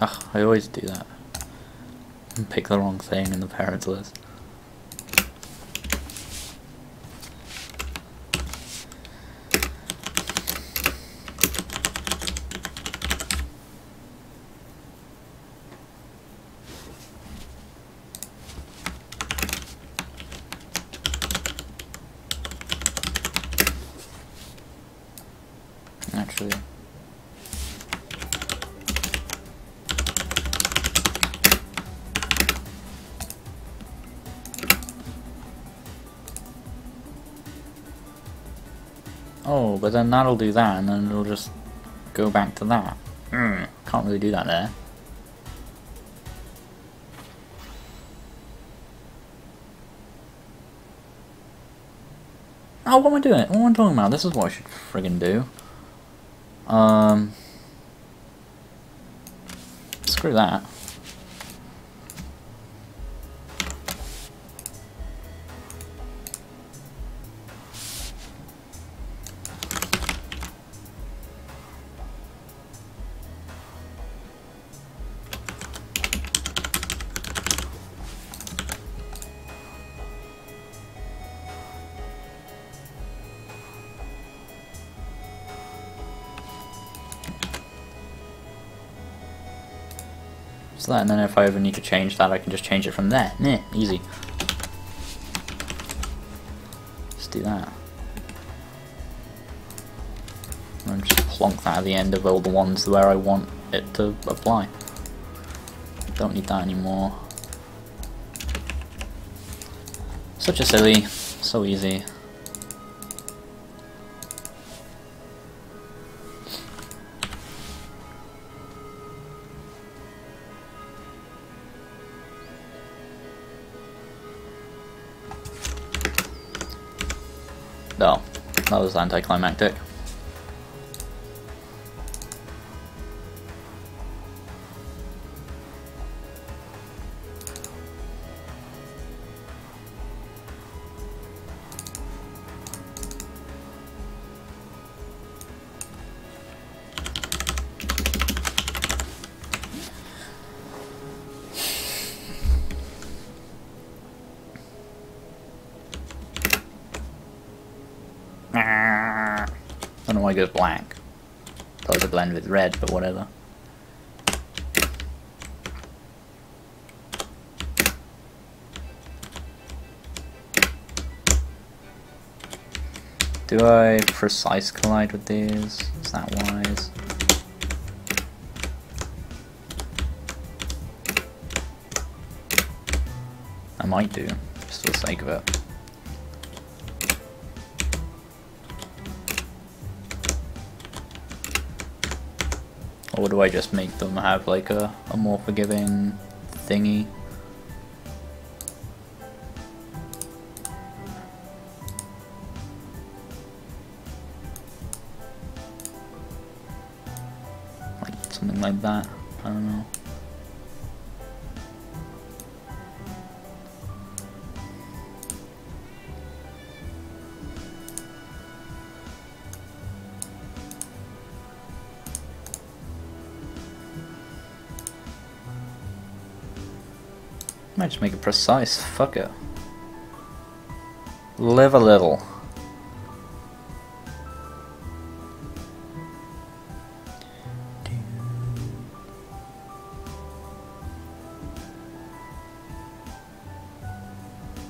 Ugh, I always do that. Pick the wrong thing in the parents list. Actually. Oh, but then that'll do that, and then it'll just go back to that. Can't really do that there. Oh, what am I doing? What am I talking about? This is what I should friggin' do. Screw that. So that, and then if I ever need to change that, I can just change it from there. Meh, easy. Just do that. And just plonk that at the end of all the ones where I want it to apply. Don't need that anymore. Such a silly, so easy. No, that was anticlimactic. I don't know why it goes black. Thought it would blend with red, but whatever. Do I precise collide with these? Is that wise? I might do, just for the sake of it. Or do I just make them have like a more forgiving thingy? Like something like that, I don't know. Might just make it precise, fuck it. Live a little.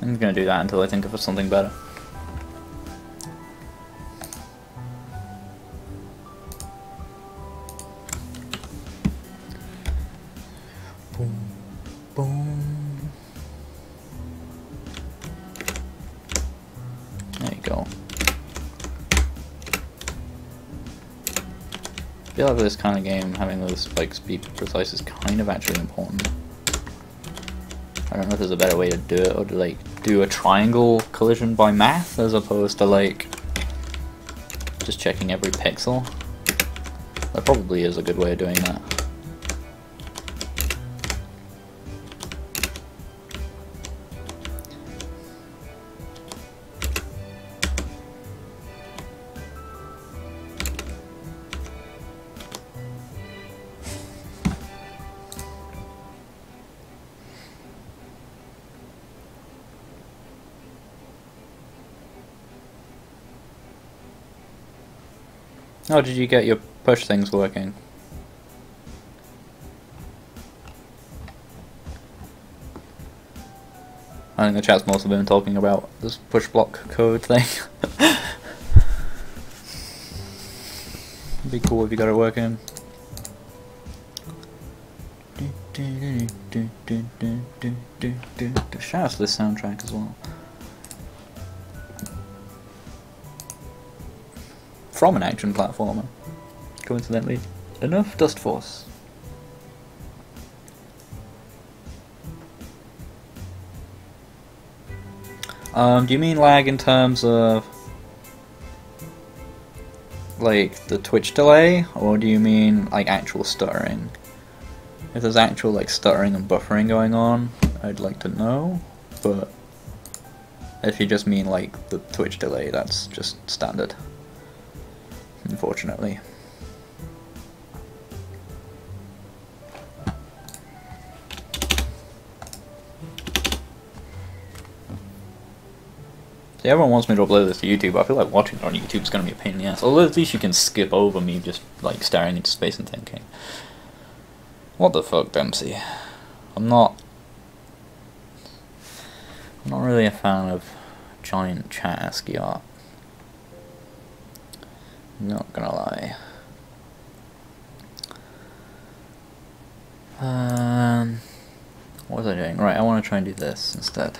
I'm gonna do that until I think of something better. Boom, boom. There you go. I feel like for this kind of game, having those spikes be precise is kind of actually important. I don't know if there's a better way to do it, or to like do a triangle collision by math as opposed to like just checking every pixel. There probably is a good way of doing that. Oh, did you get your push things working? I think the chat's mostly been talking about this push block code thing. It'd be cool if you got it working. Shout out to this soundtrack as well. From an action platformer. Coincidentally enough, Dust Force. Do you mean lag in terms of like the Twitch delay, or do you mean like actual stuttering? If there's actual like stuttering and buffering going on, I'd like to know, but if you just mean like the Twitch delay, that's just standard, unfortunately. See, everyone wants me to upload this to YouTube, but I feel like watching it on YouTube is going to be a pain in the ass. Although at least you can skip over me just like staring into space and thinking, what the fuck, Dempsey? I'm not really a fan of giant chat ASCII art. Not gonna lie. What was I doing? Right, I want to try and do this instead.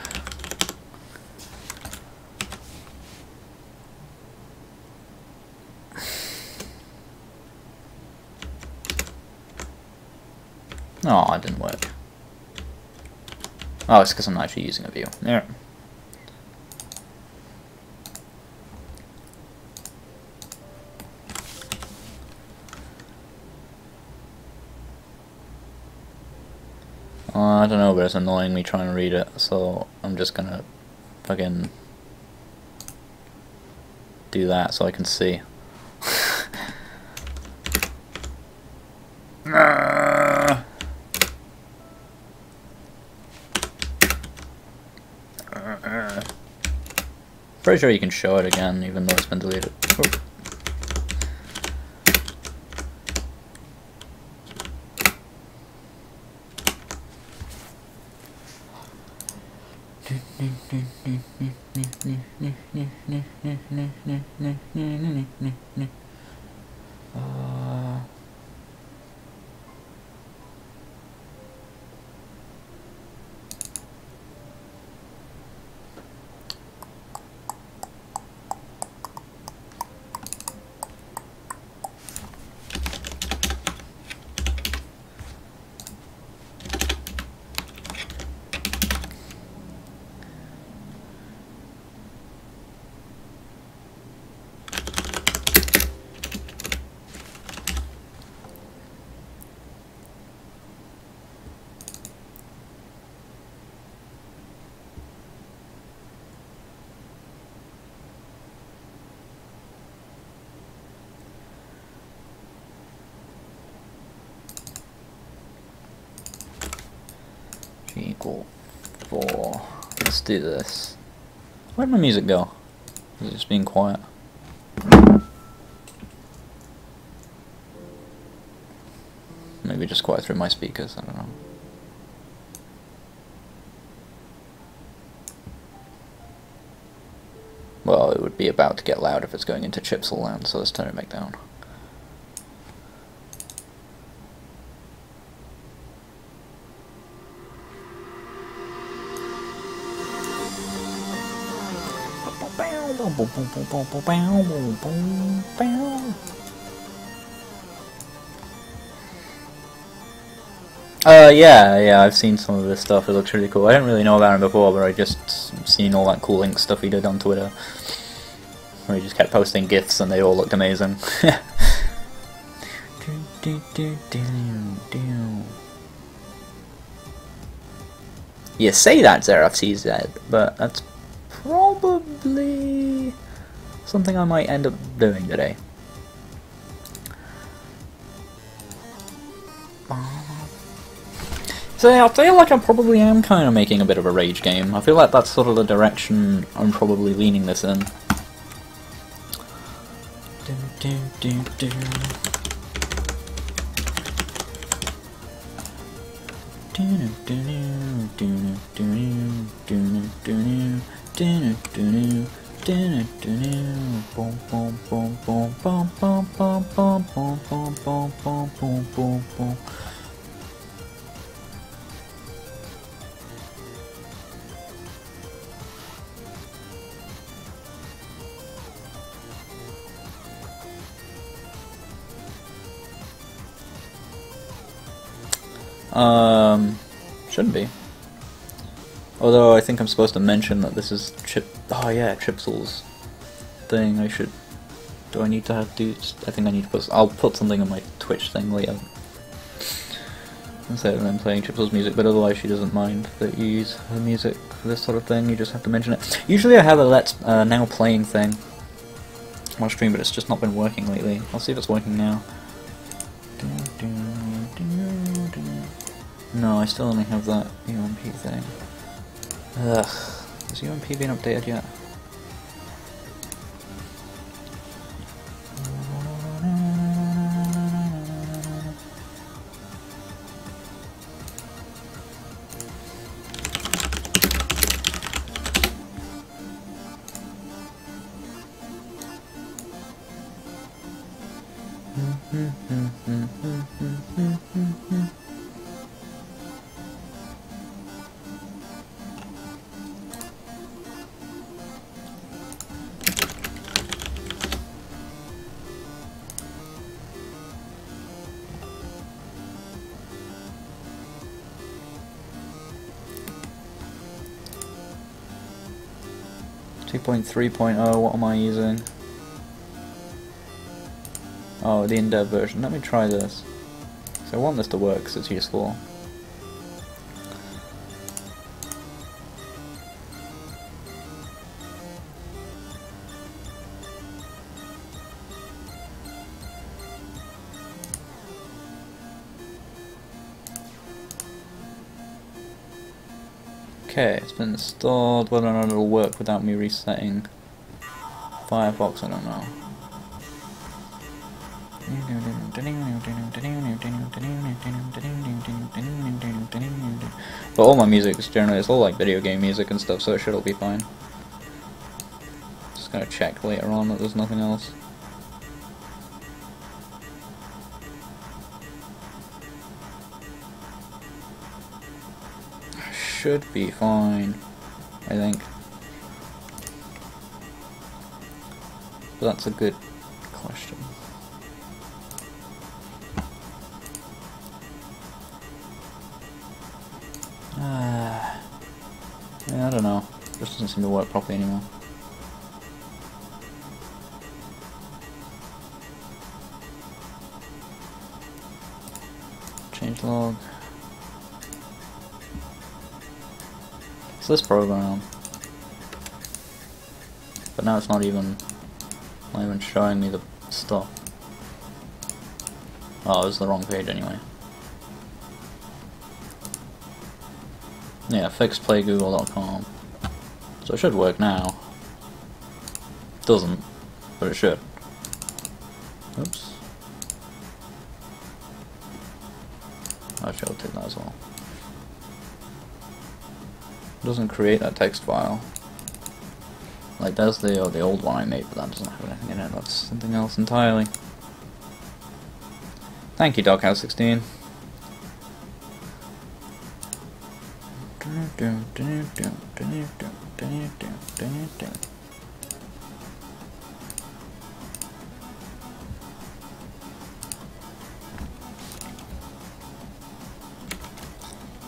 Oh, it didn't work. Oh, it's because I'm not actually using a view. Yeah. I don't know, but it's annoying me trying to read it, so I'm just gonna fucking do that so I can see. Pretty sure you can show it again, even though it's been deleted. Oh. Equal 4. Let's do this. Where'd my music go? Is it just being quiet? Maybe just quiet through my speakers, I don't know. Well, it would be about to get loud if it's going into Chipsel land, so let's turn it back down. Yeah, I've seen some of this stuff. It looks really cool. I didn't really know about him before, but I just seen all that cool Link stuff he did on Twitter, where he just kept posting GIFs and they all looked amazing. You say that, ZerFCZ, but that's probably something I might end up doing today. So yeah, I feel like I probably am kind of making a bit of a rage game. I feel like that's sort of the direction I'm probably leaning this in. Shouldn't be. Although I think I'm supposed to mention that this is Chipsel's thing. I should. Do I need to have to? I think I need to put. I'll put something on my Twitch thing later. Instead of them playing Chipsel's music, but otherwise she doesn't mind that you use her music for this sort of thing. You just have to mention it. Usually I have a now playing thing on stream, but it's just not been working lately. I'll see if it's working now. No, I still only have that UMP thing. Ugh. Has UMP been updated yet? .2 3.0, what am I using? Oh, the in-dev version. Let me try this. So I want this to work because it's useful. Okay, it's been installed. Whether or not it'll work without me resetting Firefox, I don't know. But all my music is generally, it's all like video game music and stuff, so it should all be fine. Just gonna check later on that there's nothing else. Should be fine, I think. But that's a good question. Yeah, I don't know. It just doesn't seem to work properly anymore. Change log. It's this program, but now it's not even showing me the stuff. Oh, it was the wrong page anyway. Yeah, fixplaygoogle.com. So it should work now. Doesn't, but it should. Oops. Actually, I'll take that as well. Doesn't create that text file. Like that's the old one I made, but that doesn't have anything in it. That's something else entirely. Thank you, Doghouse16.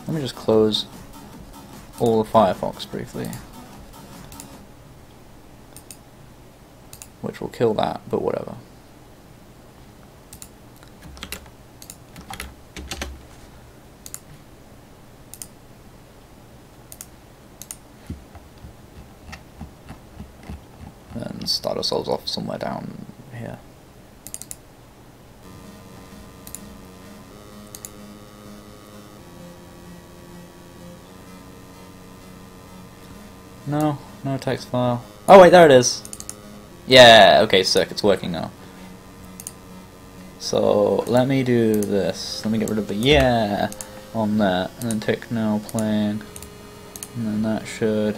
Let me just close all the Firefox briefly, which will kill that, but whatever. And start ourselves off somewhere down here. No text file. Oh wait, there it is. Yeah, okay, sick, it's working now. So let me do this. Let me get rid of the yeah on that, and then tick now playing, and then that should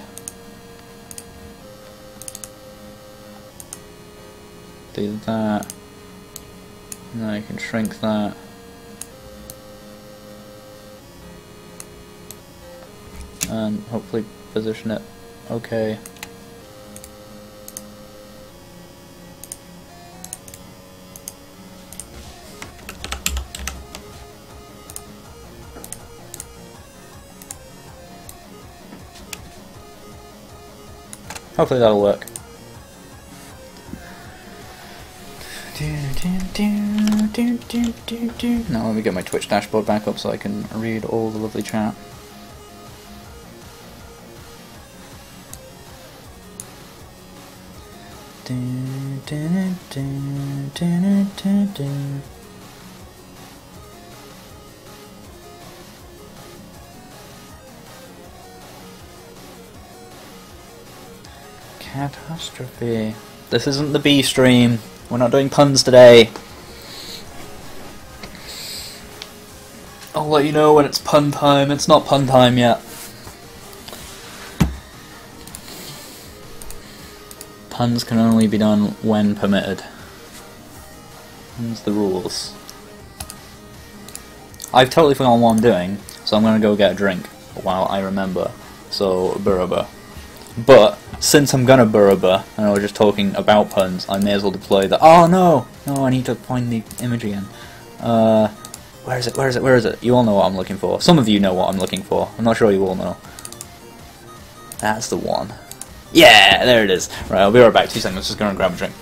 do that. And then I can shrink that. And hopefully position it okay. Hopefully that'll work. Now let me get my Twitch dashboard back up so I can read all the lovely chat. Catastrophe. This isn't the B stream. We're not doing puns today. I'll let you know when it's pun time. It's not pun time yet. Puns can only be done when permitted. Them's the rules. I've totally forgotten what I'm doing, so I'm gonna go get a drink while I remember. So, burraba. But since I'm gonna burraba, and I was just talking about puns, I may as well deploy the— oh no! No, I need to find the image again. Where is it? Where is it? Where is it? You all know what I'm looking for. Some of you know what I'm looking for. I'm not sure you all know. That's the one. Yeah, there it is. Right, I'll be right back. 2 seconds, just gonna grab a drink.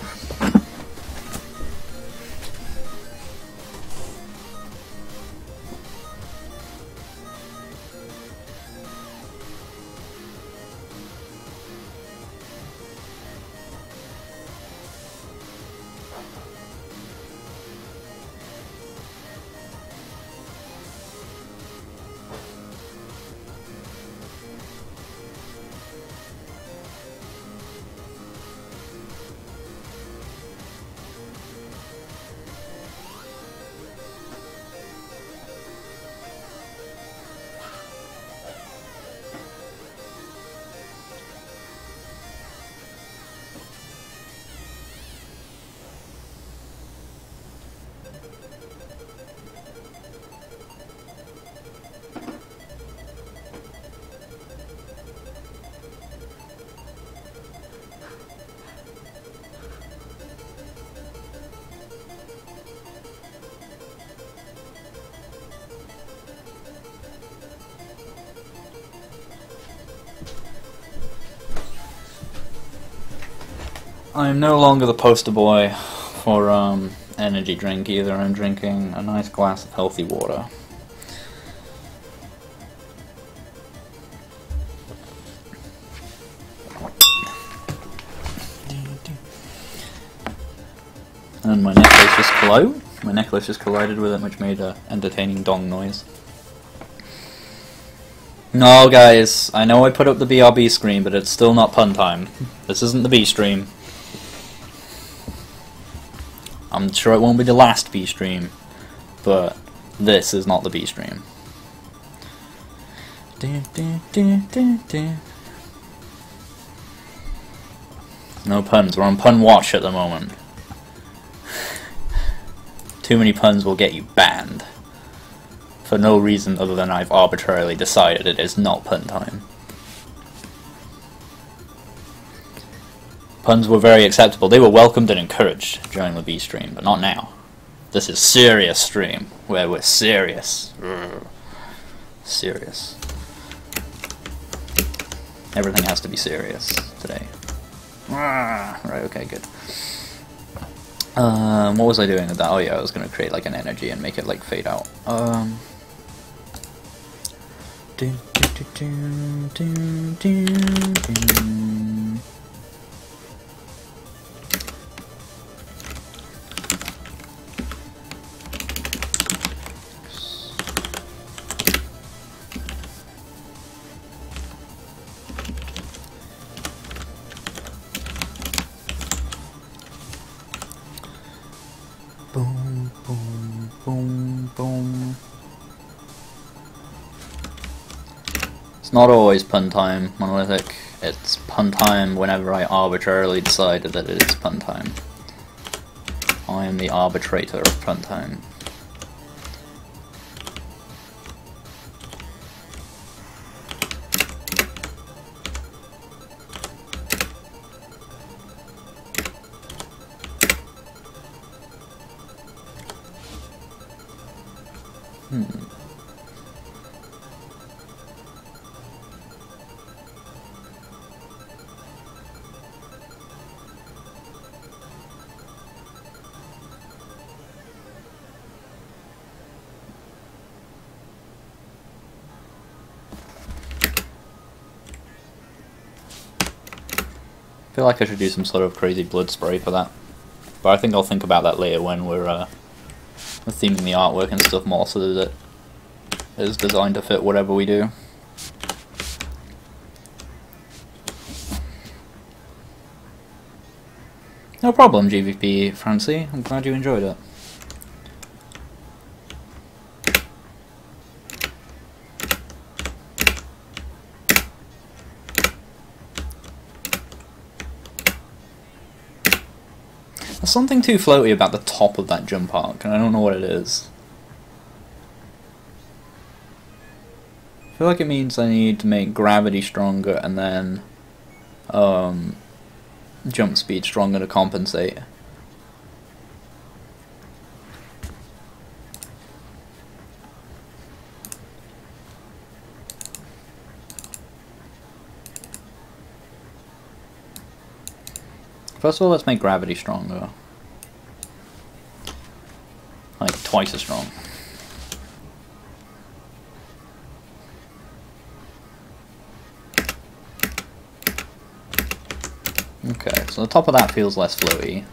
I'm no longer the poster boy for energy drink either. I'm drinking a nice glass of healthy water. And my necklace just collided. My necklace just collided with it, which made an entertaining dong noise. No, guys, I know I put up the BRB screen, but it's still not pun time. This isn't the B stream. I'm sure it won't be the last B stream, but this is not the B stream. No puns, we're on pun watch at the moment. Too many puns will get you banned. For no reason other than I've arbitrarily decided it is not pun time. Puns were very acceptable. They were welcomed and encouraged during the B stream, but not now. This is serious stream, where we're serious. Serious. Everything has to be serious today. Right, okay, good. What was I doing with that? Oh yeah, I was going to create like an energy and make it like fade out. Boom. Boom, boom, boom, boom. It's not always pun time, Monolithic. It's pun time whenever I arbitrarily decide that it is pun time. I am the arbitrator of pun time. I feel like I should do some sort of crazy blood spray for that. But I think I'll think about that later when we're theming the artwork and stuff more so that it is designed to fit whatever we do. No problem, GVP Francie. I'm glad you enjoyed it. There's something too floaty about the top of that jump arc, and I don't know what it is. I feel like it means I need to make gravity stronger and then jump speed stronger to compensate. First of all, let's make gravity stronger. Like, twice as strong. Okay, so the top of that feels less floaty.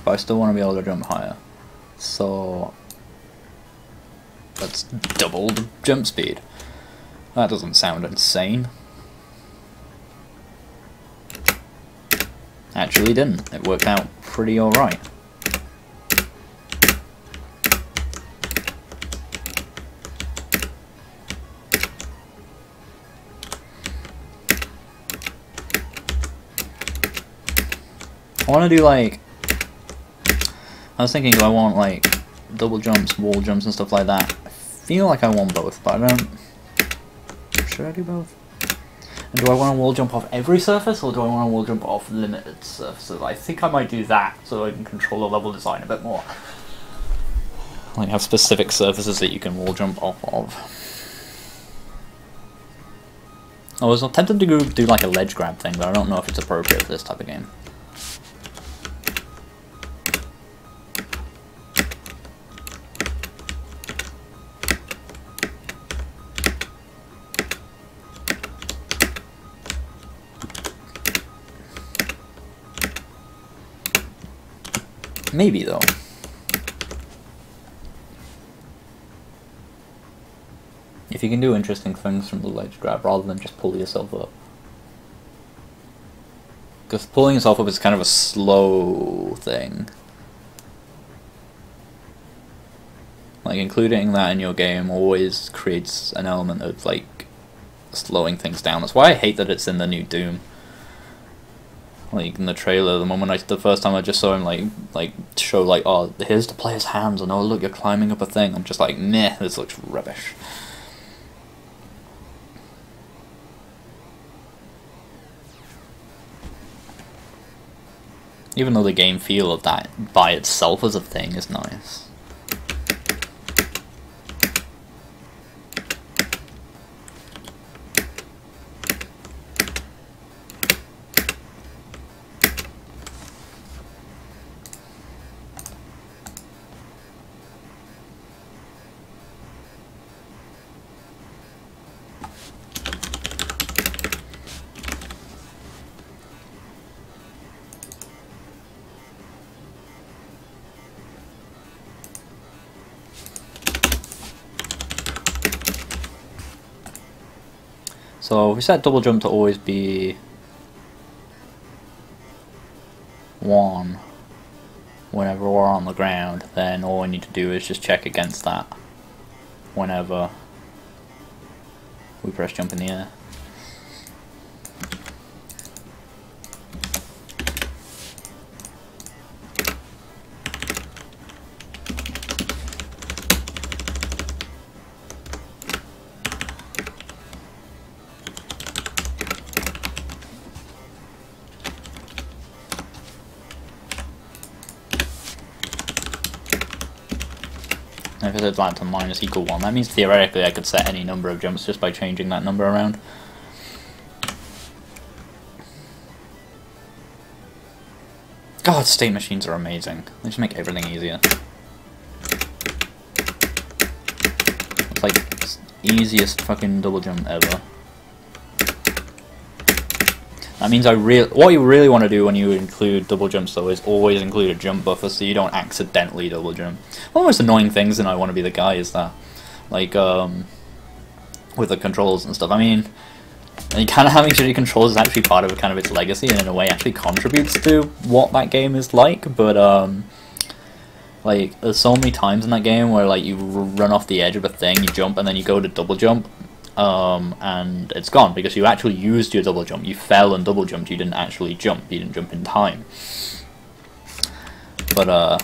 But I still want to be able to jump higher. So let's double the jump speed. That doesn't sound insane. Actually didn't. It worked out pretty alright. I want to do like... I was thinking, do I want like double jumps, wall jumps and stuff like that? I feel like I want both, but I don't... Should I do both? And do I want to wall jump off every surface, or do I want to wall jump off limited surfaces? I think I might do that, so I can control the level design a bit more. Like have specific surfaces that you can wall jump off of. I was tempted to do like a ledge grab thing, but I don't know if it's appropriate for this type of game. Maybe, though. If you can do interesting things from the ledge grab rather than just pull yourself up. Because pulling yourself up is kind of a slow thing. Like, including that in your game always creates an element of, like, slowing things down. That's why I hate that it's in the new Doom. Like in the trailer, the first time I just saw him like show like, oh, here's the player's hands, and oh look, you're climbing up a thing. I'm just like, meh, this looks rubbish. Even though the game feel of that by itself as a thing is nice. So we set double jump to always be 1. whenever we're on the ground, then all we need to do is just check against that whenever we press jump in the air. If I set that to minus equal 1, that means theoretically I could set any number of jumps just by changing that number around. God, state machines are amazing. They just make everything easier. It's like easiest fucking double jump ever. That means what you really want to do when you include double jumps though is always include a jump buffer so you don't accidentally double jump. One of the most annoying things in I Want to Be the Guy is that, like, with the controls and stuff. I mean, kind of having shitty controls is actually part of kind of its legacy, and in a way actually contributes to what that game is like. But like, there's so many times in that game where like you run off the edge of a thing, you jump, and then you go to double jump. And it's gone because you actually used your double jump. You fell and double jumped. You didn't actually jump. You didn't jump in time. But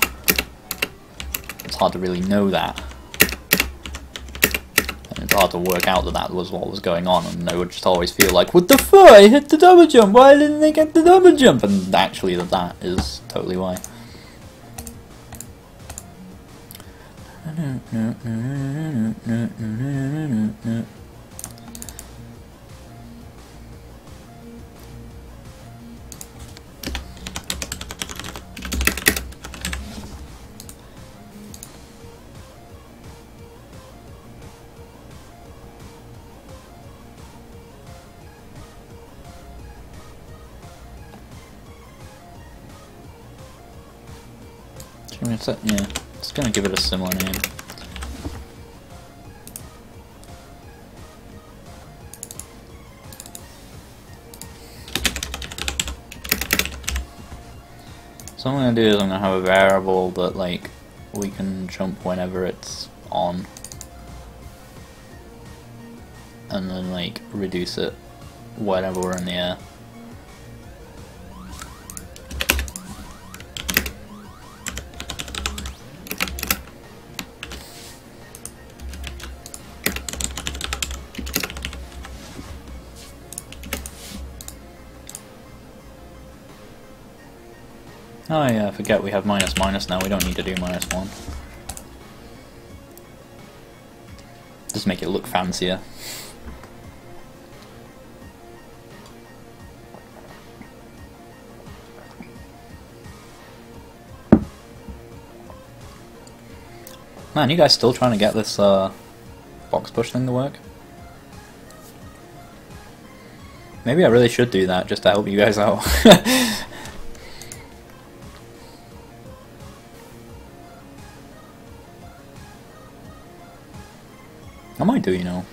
it's hard to really know that, and it's hard to work out that that was what was going on. And I would just always feel like, what the fuck? I hit the double jump. Why didn't they get the double jump? And actually, that is totally why. Yeah, it's gonna give it a similar name. So what I'm gonna do is I'm gonna have a variable that like we can jump whenever it's on, and then like reduce it whenever we're in the air. Oh yeah, I forget we have minus minus now, we don't need to do minus 1. Just make it look fancier. Man, you guys still trying to get this box push thing to work? Maybe I really should do that just to help you guys out. I might do, you know.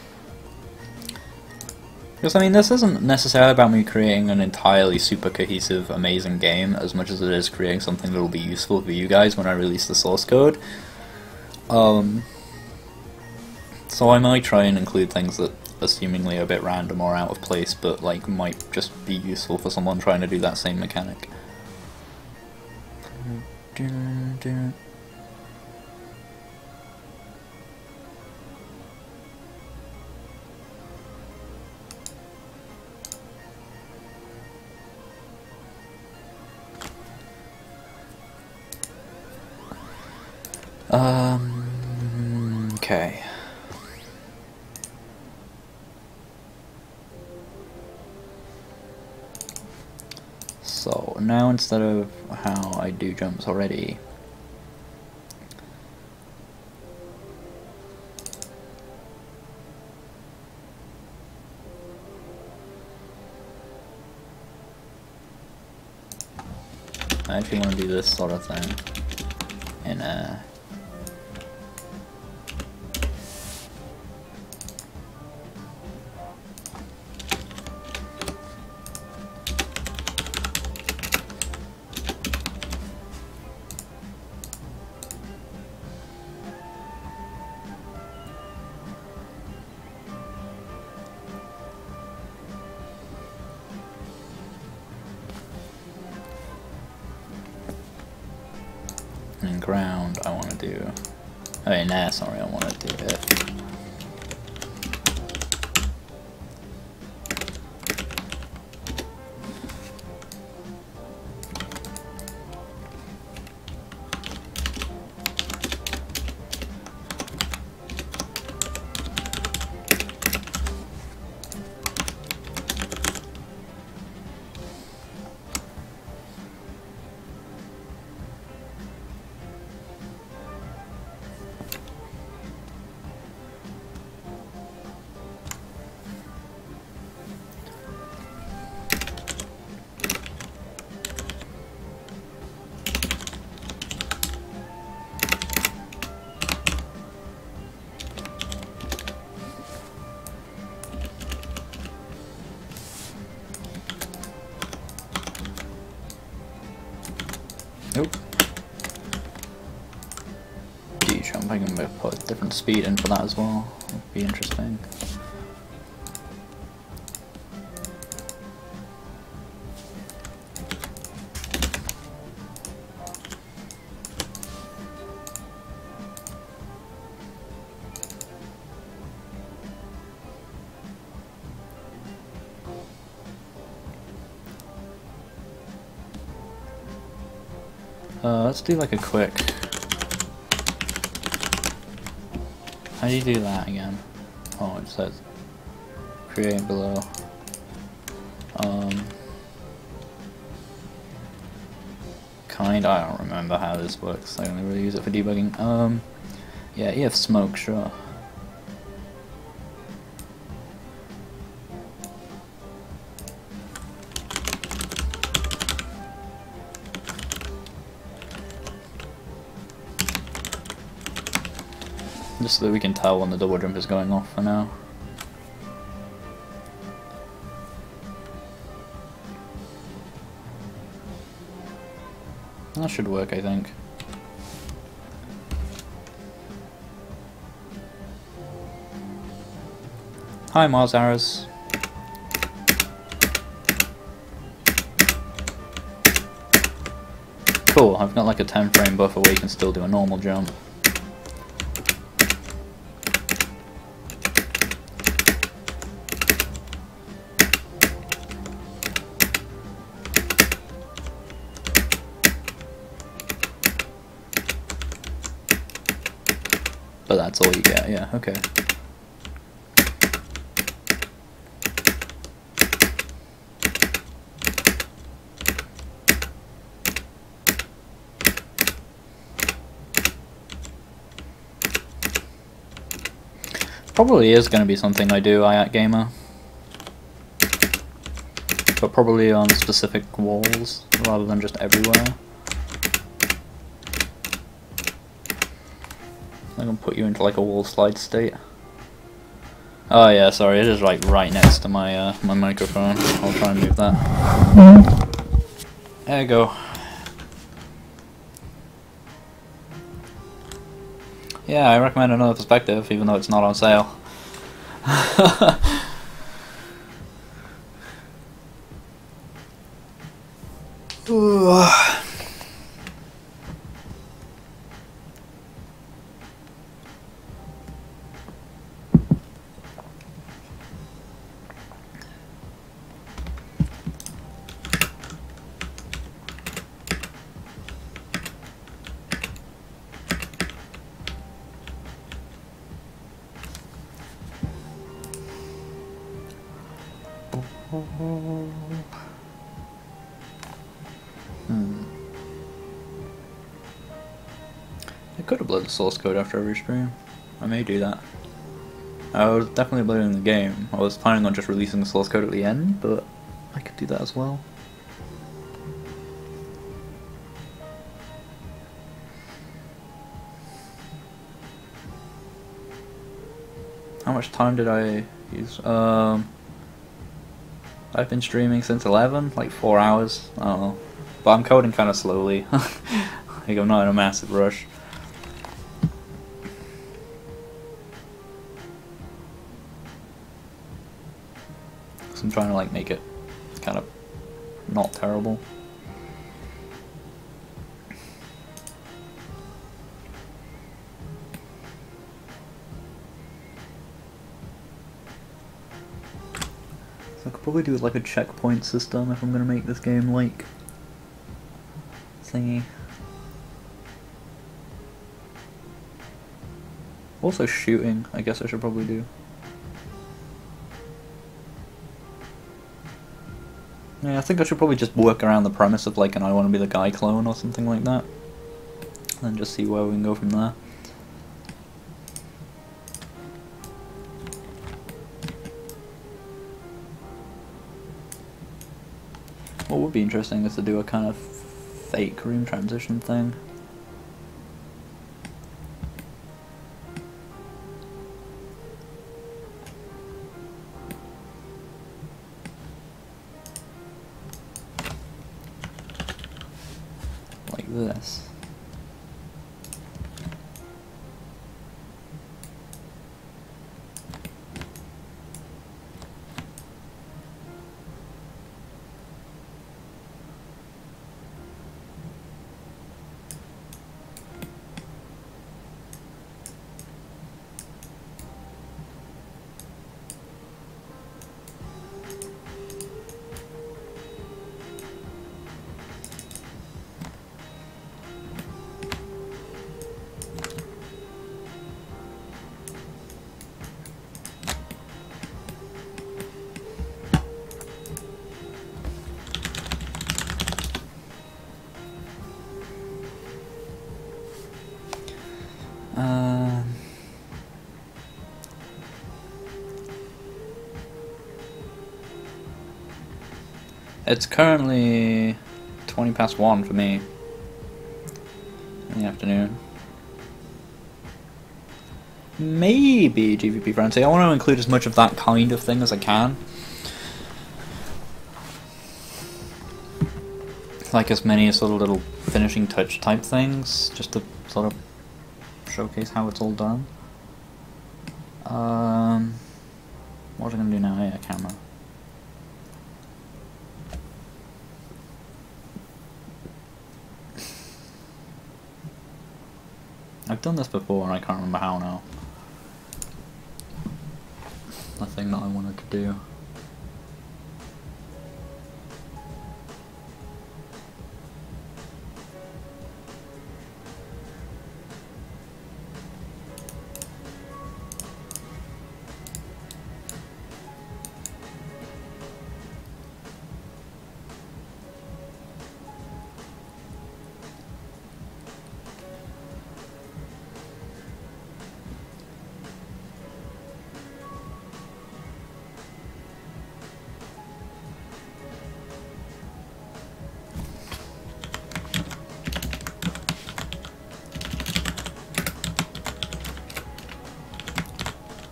Because, I mean, this isn't necessarily about me creating an entirely super cohesive, amazing game, as much as it is creating something that will be useful for you guys when I release the source code. So I might try and include things that are seemingly a bit random or out of place, but, like, might just be useful for someone trying to do that same mechanic. Okay. So now instead of how I do jumps already, I actually want to do this sort of thing in a in ground, I want to do... I mean, sorry, I want to do if. Nope. D-jump, I can put a different speed in for that as well. Would be interesting. Let's do like a quick... How do you do that again? Oh, it says create below. I don't remember how this works. I only really use it for debugging. Yeah, EF smoke, sure. Just so that we can tell when the double jump is going off for now. That should work, I think. Hi, Mars Arrows. Cool, I've got like a 10 frame buffer where you can still do a normal jump. But that's all you get, yeah, okay. Probably is going to be something I do, Gamer. But probably on specific walls, rather than just everywhere. I can put you into like a wall slide state. Oh yeah, sorry, it is like right next to my my microphone. I'll try and move that. There you go. Yeah, I recommend another perspective, even though it's not on sale. Ooh. I could upload the source code after every stream. I may do that. I was definitely uploading the game. I was planning on just releasing the source code at the end, but I could do that as well. How much time did I use? I've been streaming since 11, like 4 hours. I don't know. But I'm coding kind of slowly. Like I'm not in a massive rush. So I'm trying to like make it kind of not terrible. could probably do like a checkpoint system if I'm gonna make this game like thingy. Also shooting, I guess I should probably do. Yeah, I think I should probably just work around the premise of like an I want to be the guy clone or something like that. And just see where we can go from there. What would be interesting is to do a kind of fake room transition thing. Like this. It's currently 1:20 for me in the afternoon. Maybe GVP Frenzy. I want to include as much of that kind of thing as I can. Like as many sort of little finishing touch type things, just to sort of showcase how it's all done. What was I going to do now? Yeah, camera. I've done this before and I can't remember how now. The thing that I wanted to do.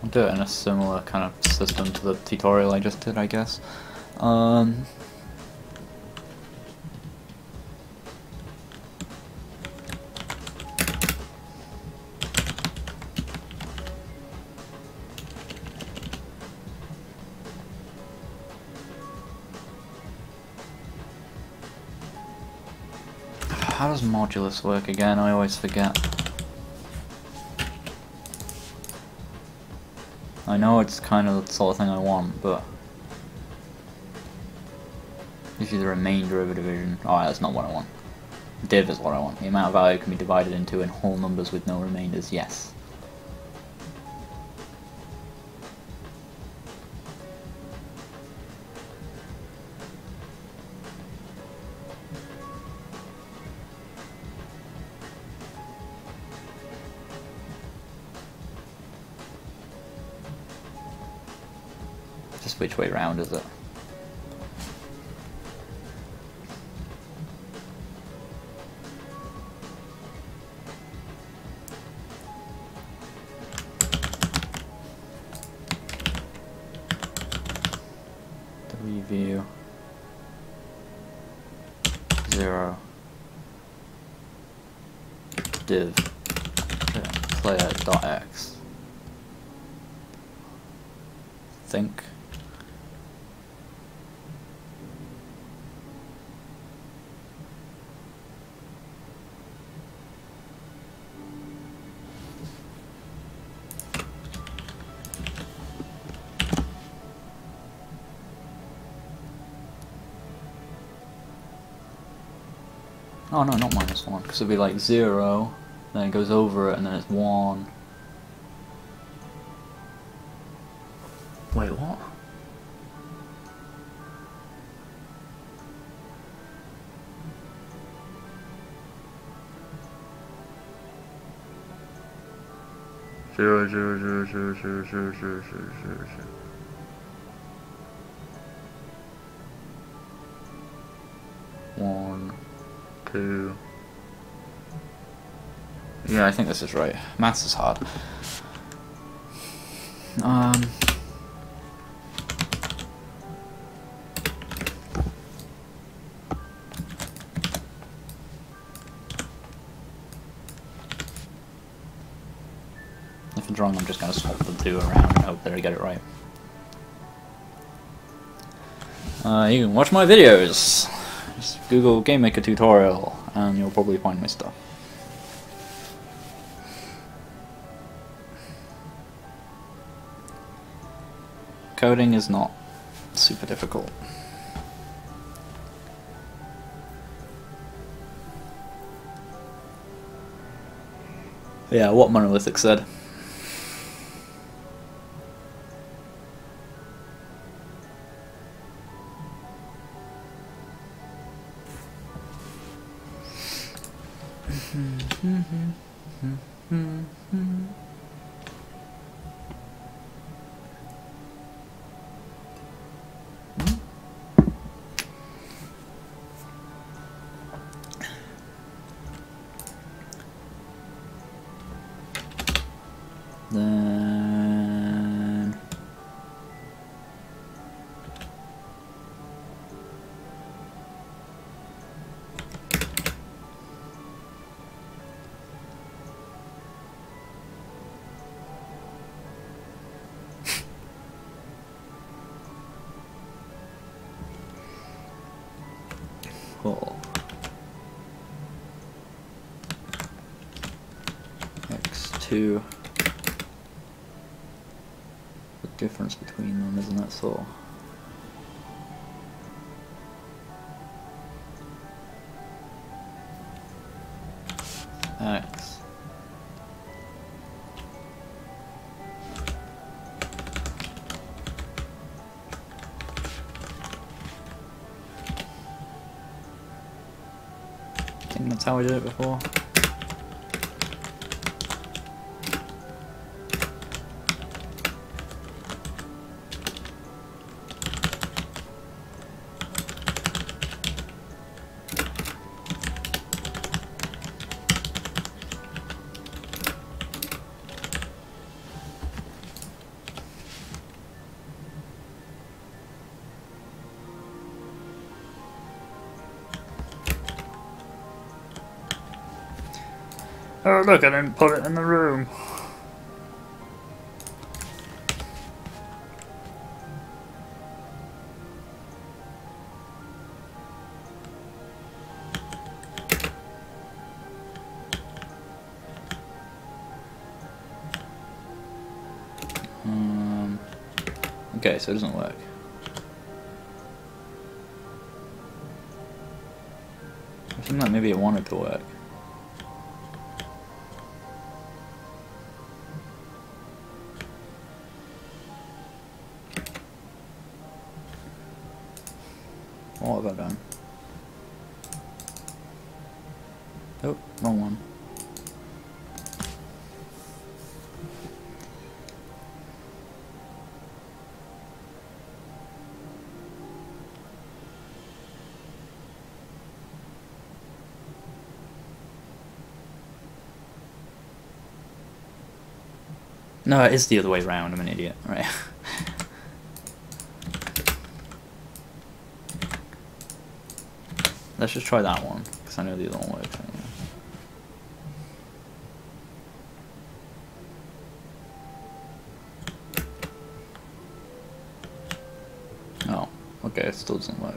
I'll do it in a similar kind of system to the tutorial I just did, I guess. How does modulus work again? I always forget. I know it's kind of the sort of thing I want, but usually the remainder of a division. Oh, that's not what I want. Div is what I want. The amount of value can be divided into in whole numbers with no remainders. Yes. Just which way round is it? View 0 div player.x think Oh no, not -1, because it'd be like 0, then it goes over it, and then it's 1. Wait, what? Zero, zero, zero, zero, zero, zero, zero, zero, zero, zero. One, two. Yeah, I think this is right. Maths is hard. If I'm wrong, I'm just going to swap the two around and hope that I get it right. You can watch my videos. Just Google GameMaker tutorial and you'll probably find my stuff. Coding is not super difficult. Yeah, what Monolithic said. Then cool. X2. Difference between them, isn't it? So X I think that's how we did it before. Oh look, I didn't put it in the room. Okay, so it doesn't work. I think that maybe it wanted to work. What have I done? Oh, wrong one. No, it is the other way around. I'm an idiot. Right. Let's just try that one, because I know the other one works. Anyway. Oh, okay, it still doesn't work.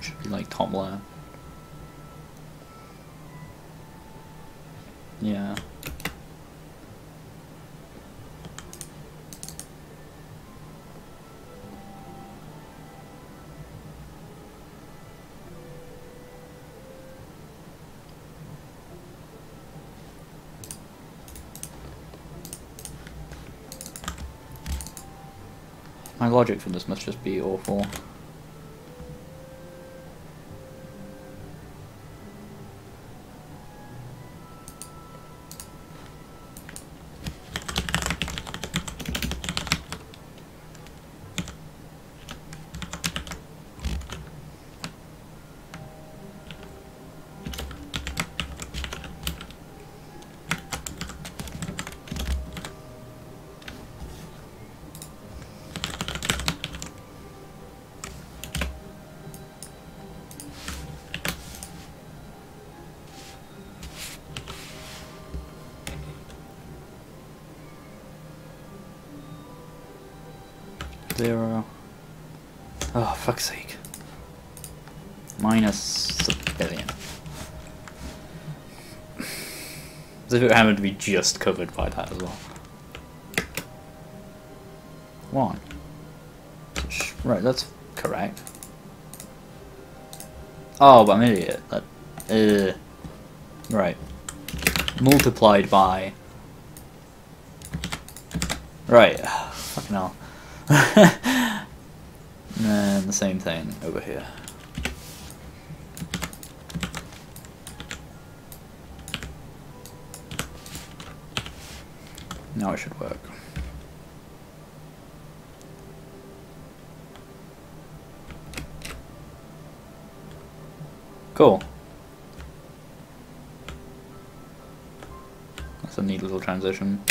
should be like top left. Yeah. My logic for this must just be awful. Zero. Oh, fuck's sake. Minus a billion. As if it happened to be just covered by that as well. 1. Right, that's correct. Oh, but I'm an idiot. That, right. Multiplied by... Right. Fucking hell. And the same thing over here. Now it should work. Cool. That's a neat little transition.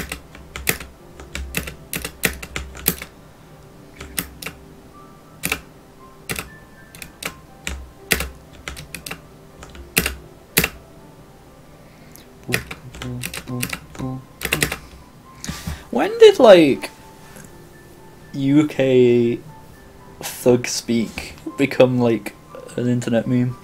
When did, like, UK thug speak become, like, an internet meme?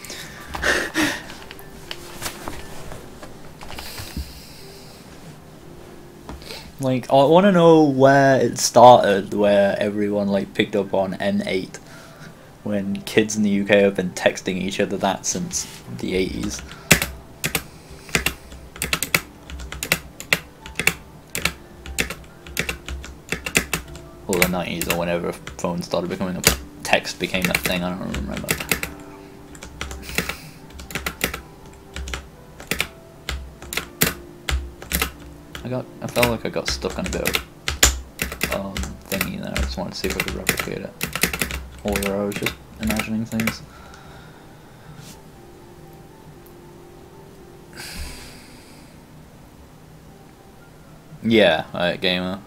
Like, I want to know where it started, where everyone, like, picked up on N8, when kids in the UK have been texting each other that since the 80s. Or the 90s, or whenever phones started becoming text became a thing, I don't remember. I felt like I got stuck on a bit of thingy there. I just wanted to see if I could replicate it. Or whether I was just imagining things. Yeah, gamer.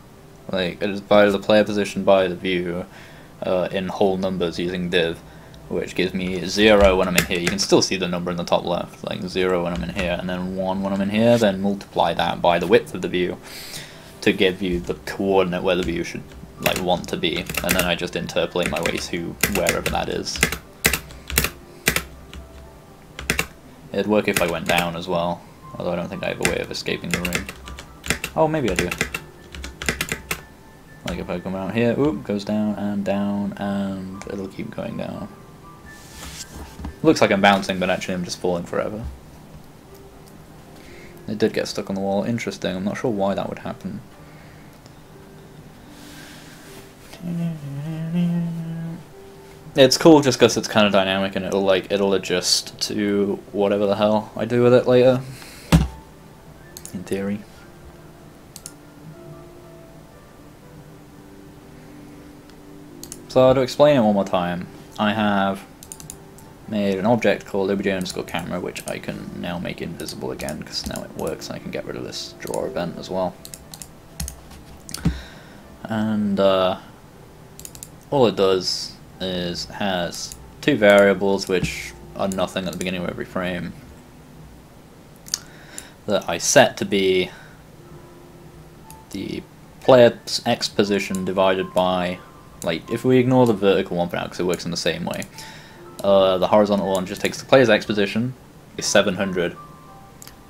Like, it is by the player position by the view in whole numbers using div, which gives me 0 when I'm in here. You can still see the number in the top left, like 0 when I'm in here, and then 1 when I'm in here, then multiply that by the width of the view to give you the coordinate where the view should, like, want to be, and then I just interpolate my way to wherever that is. It'd work if I went down as well, although I don't think I have a way of escaping the room. Oh, maybe I do. Like if I come out here, oop, goes down, and it'll keep going down. Looks like I'm bouncing, but actually I'm just falling forever. It did get stuck on the wall. Interesting, I'm not sure why that would happen. It's cool just because it's kind of dynamic and it'll adjust to whatever the hell I do with it later. In theory. So to explain it one more time, I have made an object called Emergent_camera, which I can now make invisible again because now it works and I can get rid of this draw event as well. And all it does is has 2 variables which are nothing at the beginning of every frame that I set to be the player's X position divided by, like, if we ignore the vertical one for now because it works in the same way, The horizontal one just takes the player's X position, is 700,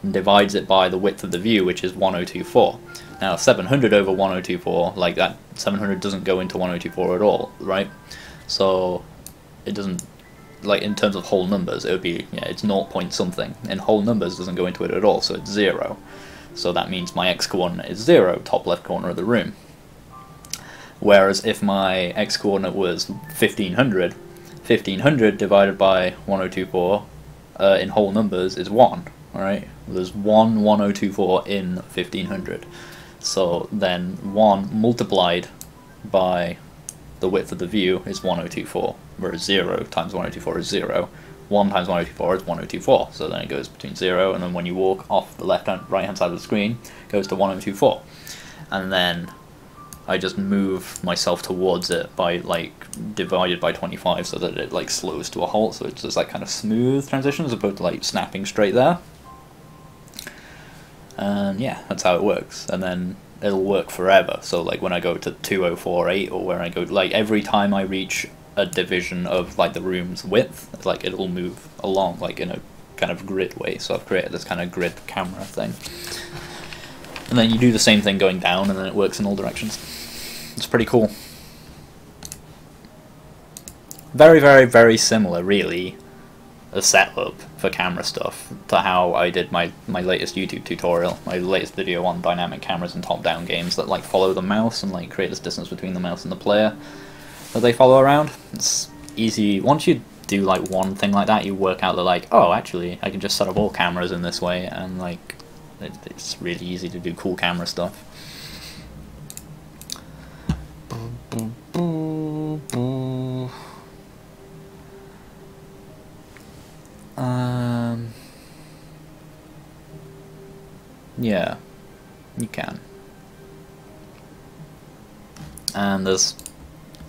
and divides it by the width of the view, which is 1024. Now 700 over 1024, like that, 700 doesn't go into 1024 at all, right? So it doesn't, like in terms of whole numbers, it would be, yeah, it's 0 point something. In whole numbers, it doesn't go into it at all, so it's 0. So that means my X coordinate is 0, top left corner of the room. Whereas if my X coordinate was 1500, 1500 divided by 1024 in whole numbers is 1, alright? There's 1024 in 1500. So then 1 multiplied by the width of the view is 1024, whereas 0 times 1024 is 0. 1 times 1024 is 1024, so then it goes between 0, and then when you walk off the right hand side of the screen, it goes to 1024. And then I just move myself towards it by, like, divided by 25 so that it, like, slows to a halt, so it's just, like, kind of smooth transition as opposed to, like, snapping straight there. And yeah, that's how it works. And then it'll work forever. So like when I go to 2048 or where I go, like every time I reach a division of like the room's width, like it'll move along like in a kind of grid way. So I've created this kind of grid camera thing. And then you do the same thing going down, and then it works in all directions. It's pretty cool. Very, very, very similar, really, a setup for camera stuff to how I did my latest YouTube tutorial, my latest video on dynamic cameras and top-down games that like follow the mouse and like create this distance between the mouse and the player that they follow around. It's easy. Once you do like one thing like that, you work out that like, oh, actually I can just set up all cameras in this way, and like it's really easy to do cool camera stuff. Yeah, you can. And there's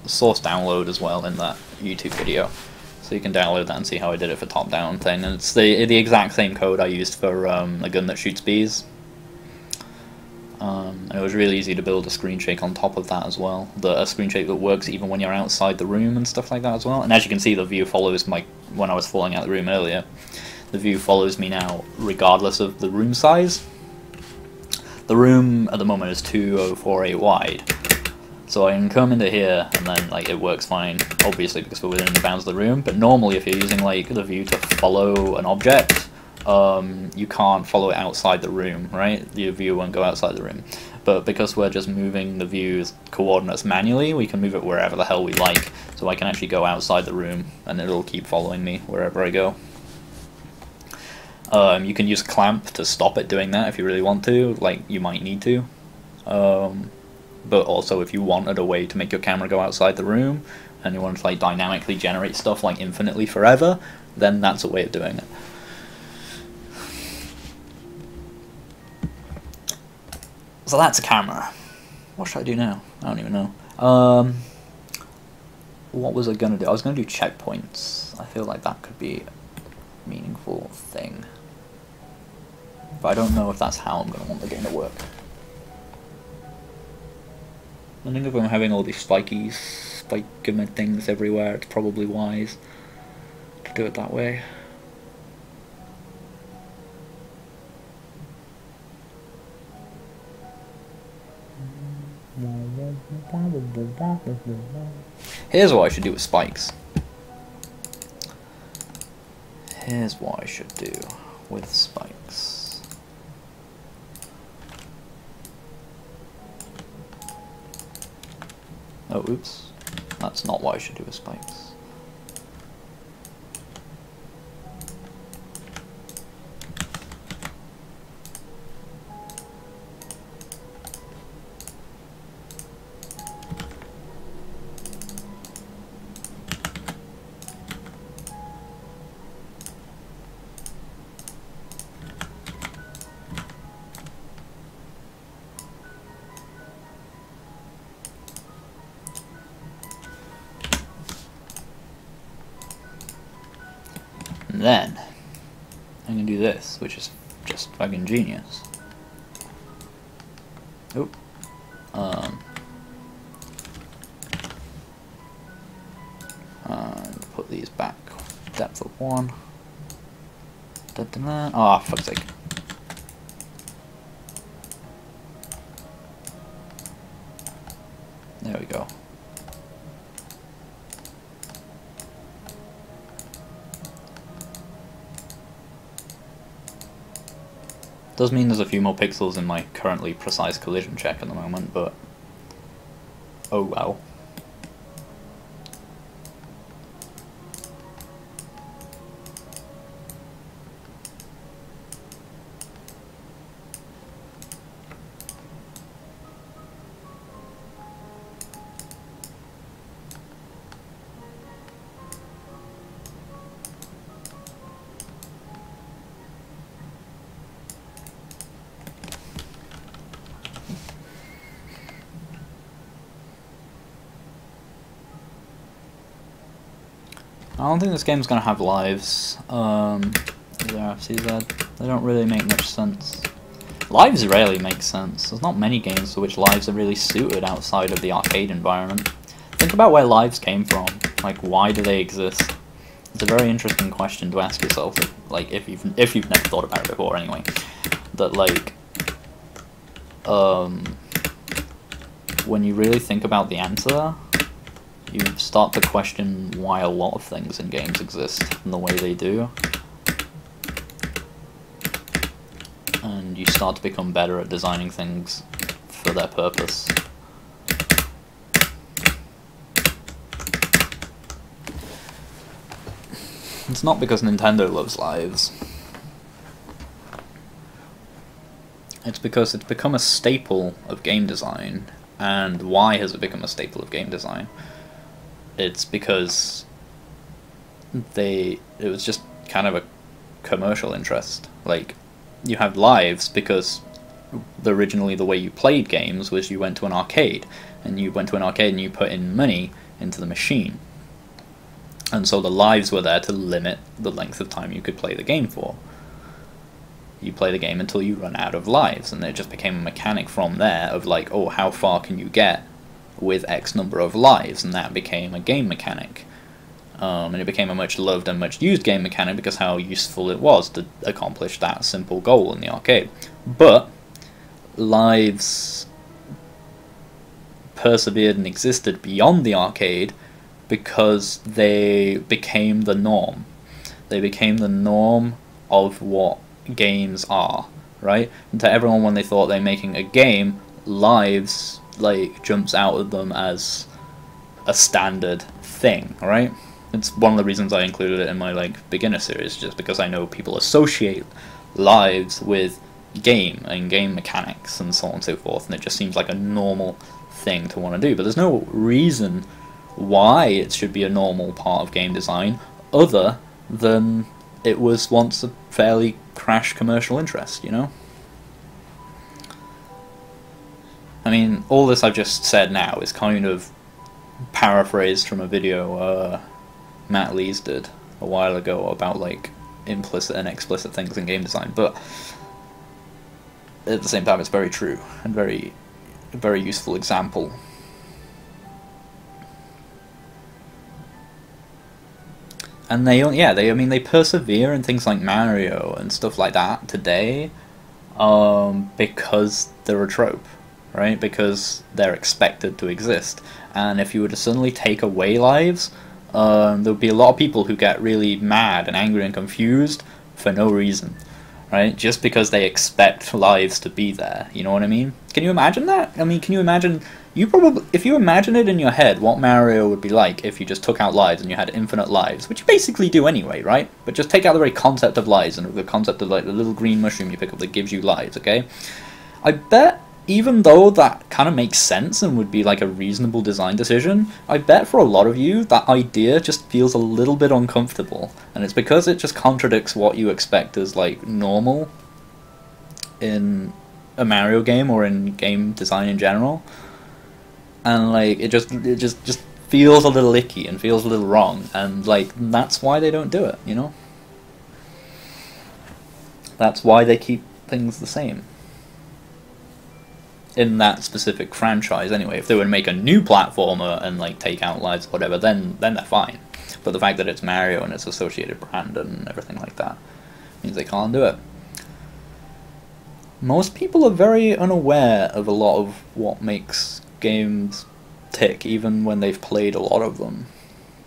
source download as well in that YouTube video, so you can download that and see how I did it for top-down thing. And it's the exact same code I used for a gun that shoots bees. And it was really easy to build a screen shake on top of that as well. A screen shake that works even when you're outside the room and stuff like that as well. And as you can see, the view follows when I was falling out of the room earlier. The view follows me now regardless of the room size. The room at the moment is 2048 wide, so I can come into here and then like it works fine, obviously because we're within the bounds of the room. But normally if you're using like the view to follow an object, you can't follow it outside the room, right? The view won't go outside the room. But because we're just moving the view's coordinates manually, we can move it wherever the hell we like. So I can actually go outside the room and it'll keep following me wherever I go. You can use clamp to stop it doing that if you really want to, like you might need to. But also if you wanted a way to make your camera go outside the room and you want to like dynamically generate stuff like infinitely forever, then that's a way of doing it. So that's a camera. What should I do now? I don't even know. What was I gonna do? I was gonna do checkpoints. I feel like that could be a meaningful thing. But I don't know if that's how I'm going to want the game to work. I think if I'm having all these spike things everywhere, it's probably wise to do it that way. Here's what I should do with spikes. Here's what I should do with spikes. Oh, oops. That's not what I should do with spikes. And then I'm gonna do this, which is just fucking genius. Oop. And put these back depth of 1. Ah, oh, fuck's sake. There we go. Does mean there's a few more pixels in my currently precise collision check at the moment, but oh well. I don't think this game's gonna have lives. FCZ. They don't really make much sense. Lives rarely make sense. There's not many games for which lives are really suited outside of the arcade environment. Think about where lives came from. Like, why do they exist? It's a very interesting question to ask yourself. Like, if you've never thought about it before, anyway. That like, when you really think about the answer, you start to question why a lot of things in games exist in the way they do. And you start to become better at designing things for their purpose. It's not because Nintendo loves lives. It's because it's become a staple of game design. And why has it become a staple of game design? It's because it was just kind of a commercial interest. Like, you have lives because originally the way you played games was you went to an arcade, and you put in money into the machine. And so the lives were there to limit the length of time you could play the game for. You play the game until you run out of lives, and it just became a mechanic from there of like, oh, how far can you get with X number of lives, and that became a game mechanic. And it became a much loved and much used game mechanic because how useful it was to accomplish that simple goal in the arcade. But lives persevered and existed beyond the arcade because they became the norm. They became the norm of what games are, right? And to everyone, when they thought they're making a game, lives like jumps out of them as a standard thing, right? It's one of the reasons I included it in my like beginner series, just because I know people associate lives with game and game mechanics and so on and so forth, and it just seems like a normal thing to want to do. But there's no reason why it should be a normal part of game design other than it was once a fairly crash commercial interest, you know? I mean, all this I've just said now is kind of paraphrased from a video Matt Lees did a while ago about like implicit and explicit things in game design, but at the same time it's very true and a very useful example. And they persevere in things like Mario and stuff like that today because they're a trope. Right? Because they're expected to exist. And if you were to suddenly take away lives, there would be a lot of people who get really mad and angry and confused for no reason. Right? Just because they expect lives to be there. You know what I mean? Can you imagine that? I mean, can you imagine... if you imagine it in your head, what Mario would be like if you just took out lives and you had infinite lives, which you basically do anyway, right? But just take out the very concept of lives and the concept of like the little green mushroom you pick up that gives you lives, okay? I bet... even though that kind of makes sense and would be like a reasonable design decision, I bet for a lot of you that idea just feels a little bit uncomfortable, and it's because it just contradicts what you expect as like normal in a Mario game or in game design in general, and like it just feels a little icky and feels a little wrong, and like that's why they don't do it, you know? That's why they keep things the same. In that specific franchise, anyway. If they were to make a new platformer and like take out lives or whatever, then they're fine. but the fact that it's Mario and its associated brand and everything like that means they can't do it. Most people are very unaware of a lot of what makes games tick, even when they've played a lot of them.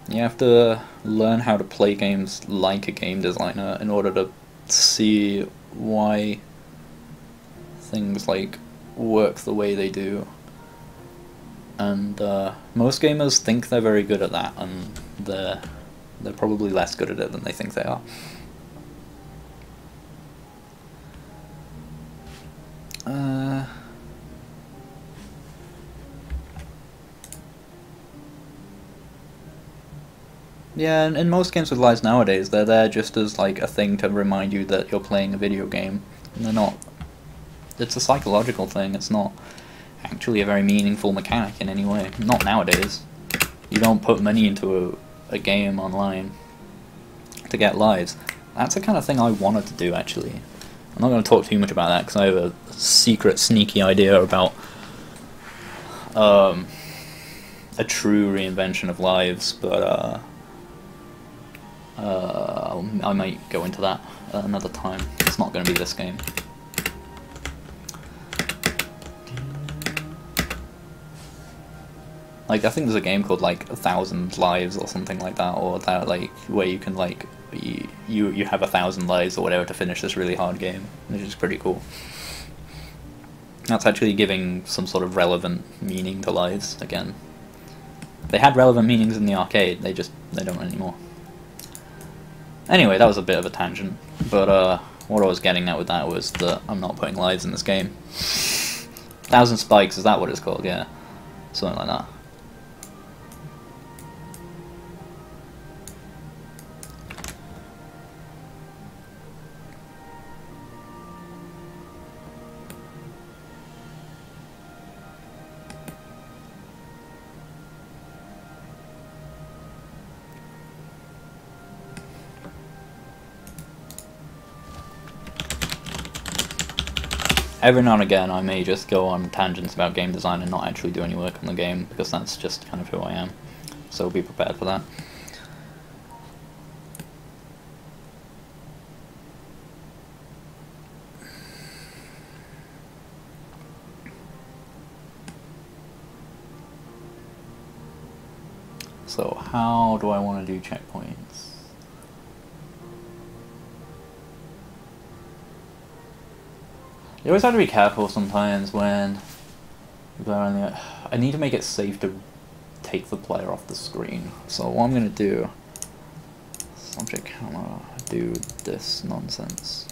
You have to learn how to play games like a game designer in order to see why things like work the way they do. And most gamers think they're very good at that, and they're probably less good at it than they think they are. Yeah, and in most games with lives nowadays, they're there just as like a thing to remind you that you're playing a video game. And they're not. It's a psychological thing. It's not actually a very meaningful mechanic in any way. Not nowadays. You don't put money into a game online to get lives. That's the kind of thing I wanted to do, actually. I'm not going to talk too much about that because I have a secret, sneaky idea about a true reinvention of lives, but I might go into that another time. It's not going to be this game. Like, I think there's a game called like 1,000 Lives or something like that, or that, like, where you can like you have 1,000 lives or whatever to finish this really hard game, which is pretty cool. That's actually giving some sort of relevant meaning to lives again. They had relevant meanings in the arcade, they don't anymore. Anyway, that was a bit of a tangent, but what I was getting at with that was that I'm not putting lives in this game. 1,000 Spikes, is that what it's called? Yeah, something like that. Every now and again I may just go on tangents about game design and not actually do any work on the game, because that's just kind of who I am. So be prepared for that. So how do I want to do checkpoints? You always have to be careful sometimes when people are on the... I need to make it safe to take the player off the screen. So what I'm going to do... Subject camera, do this nonsense.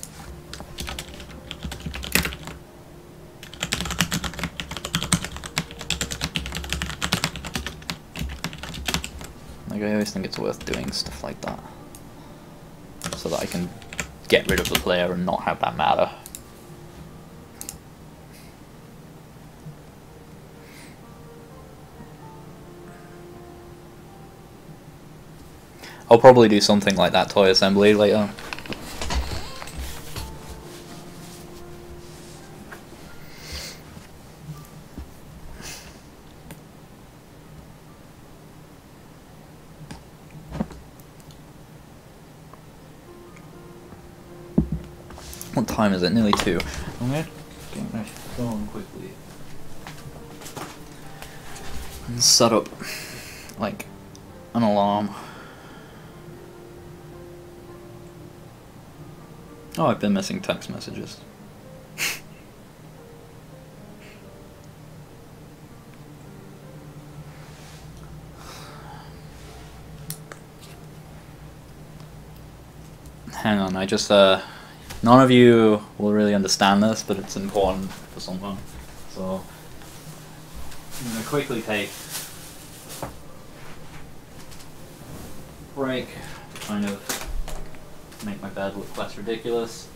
Like, I always think it's worth doing stuff like that, so that I can get rid of the player and not have that matter. I'll probably do something like that toy assembly later. What time is it? Nearly 2. I'm going to get my phone quickly and set up like an alarm. Oh, I've been missing text messages. Hang on, I just, none of you will really understand this, but it's important for someone. So, I'm going to quickly take a break to kind of make my bed look less ridiculous,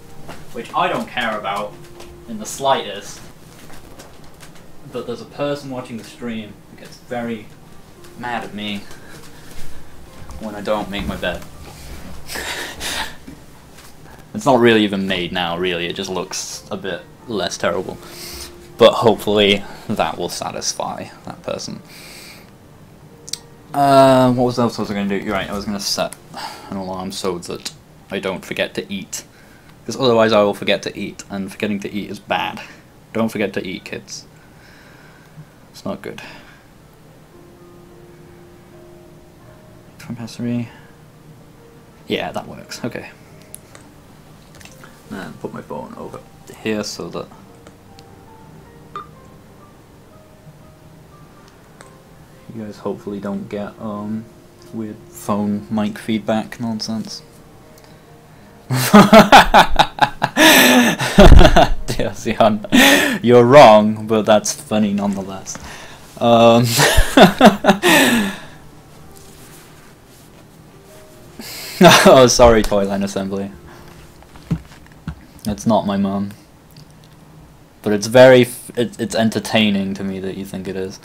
which I don't care about in the slightest, but there's a person watching the stream who gets very mad at me when I don't make my bed. It's not really even made now, really, it just looks a bit less terrible, but hopefully that will satisfy that person. What else was I going to do? You're right, I was going to set an alarm so that I don't forget to eat. Because otherwise I will forget to eat, and forgetting to eat is bad. Don't forget to eat, kids. It's not good. 3. Yeah, that works. Okay. And put my phone over here so that you guys hopefully don't get weird phone mic feedback nonsense. You're wrong, but that's funny nonetheless. Oh, sorry, Toyline Assembly. It's not my mum. But it's very it's entertaining to me that you think it is.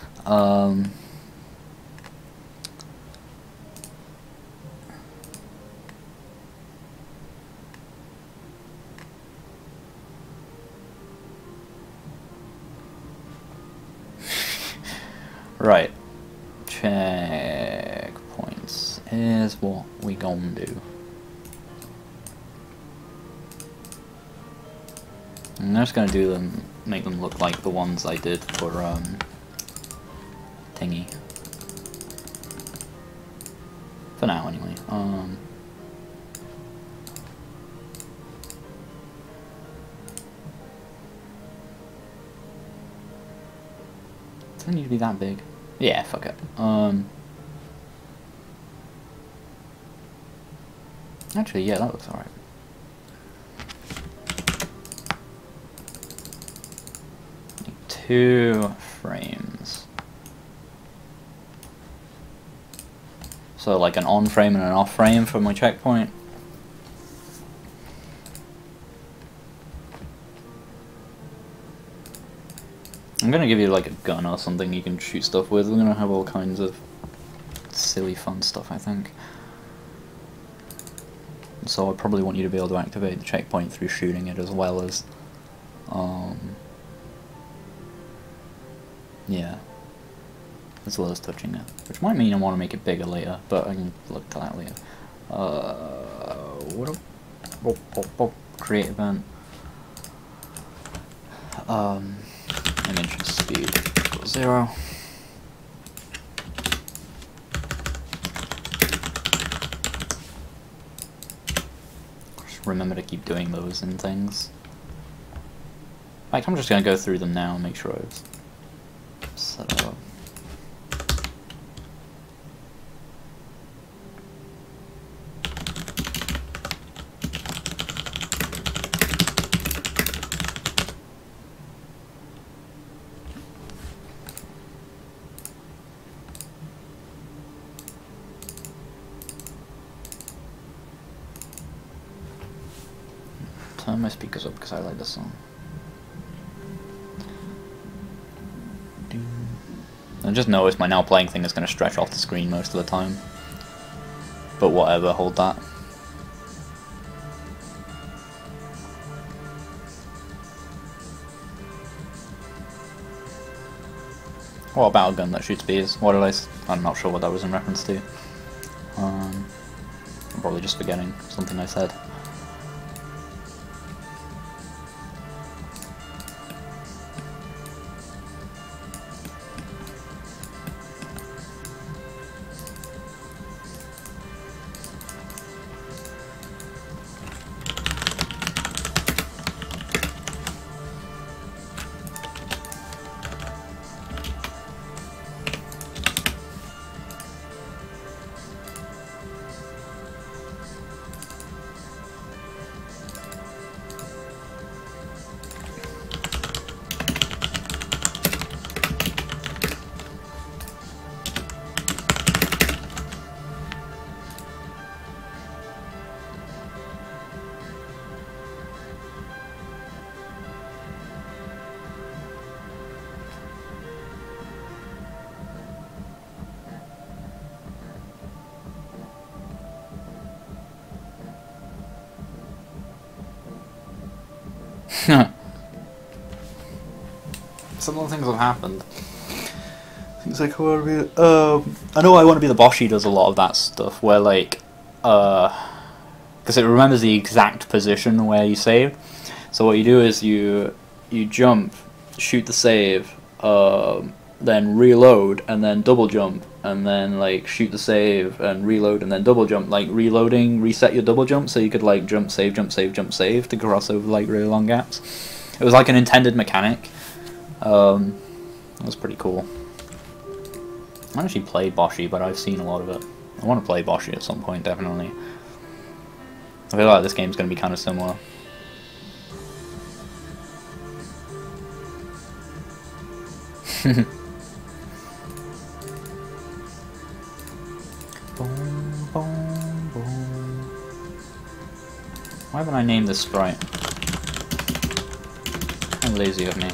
Right. Checkpoints. Here's what we gon' do. I'm just gonna do them, make them look like the ones I did for thingy. For now, anyway. Does it need to be that big? Yeah, fuck it. Actually, yeah, that looks alright. Like 2 frames. So like an on frame and an off frame for my checkpoint. I'm gonna give you like a gun or something you can shoot stuff with. We're gonna have all kinds of silly fun stuff, I think. So I probably want you to be able to activate the checkpoint through shooting it as well as, yeah, as well as touching it. Which might mean I want to make it bigger later, but I can look to that later. Create event. Image speed equals 0. Just remember to keep doing those and things. Like, I'm just gonna go through them now and make sure I've set it up. Turn my speakers up because I like this song. I just noticed my now playing thing is going to stretch off the screen most of the time. But whatever, hold that. What about a gun that shoots bees? What did I'm not sure what that was in reference to. I'm probably just forgetting something I said. Some of the things have happened. It's like, I know I want to be the Boshi does a lot of that stuff, where like, because it remembers the exact position where you saved. So what you do is you jump, shoot the save, then reload, and then double jump, and then like shoot the save and reload, and then double jump. Like reloading, reset your double jump, so you could like jump, save, jump, save, jump, save to cross over like really long gaps. It was like an intended mechanic. It was pretty cool. I haven't actually played Boshi, but I've seen a lot of it. I want to play Boshi at some point, definitely. I feel like this game's going to be kind of similar. Boom, boom, boom. Why haven't I named this sprite? How lazy of me.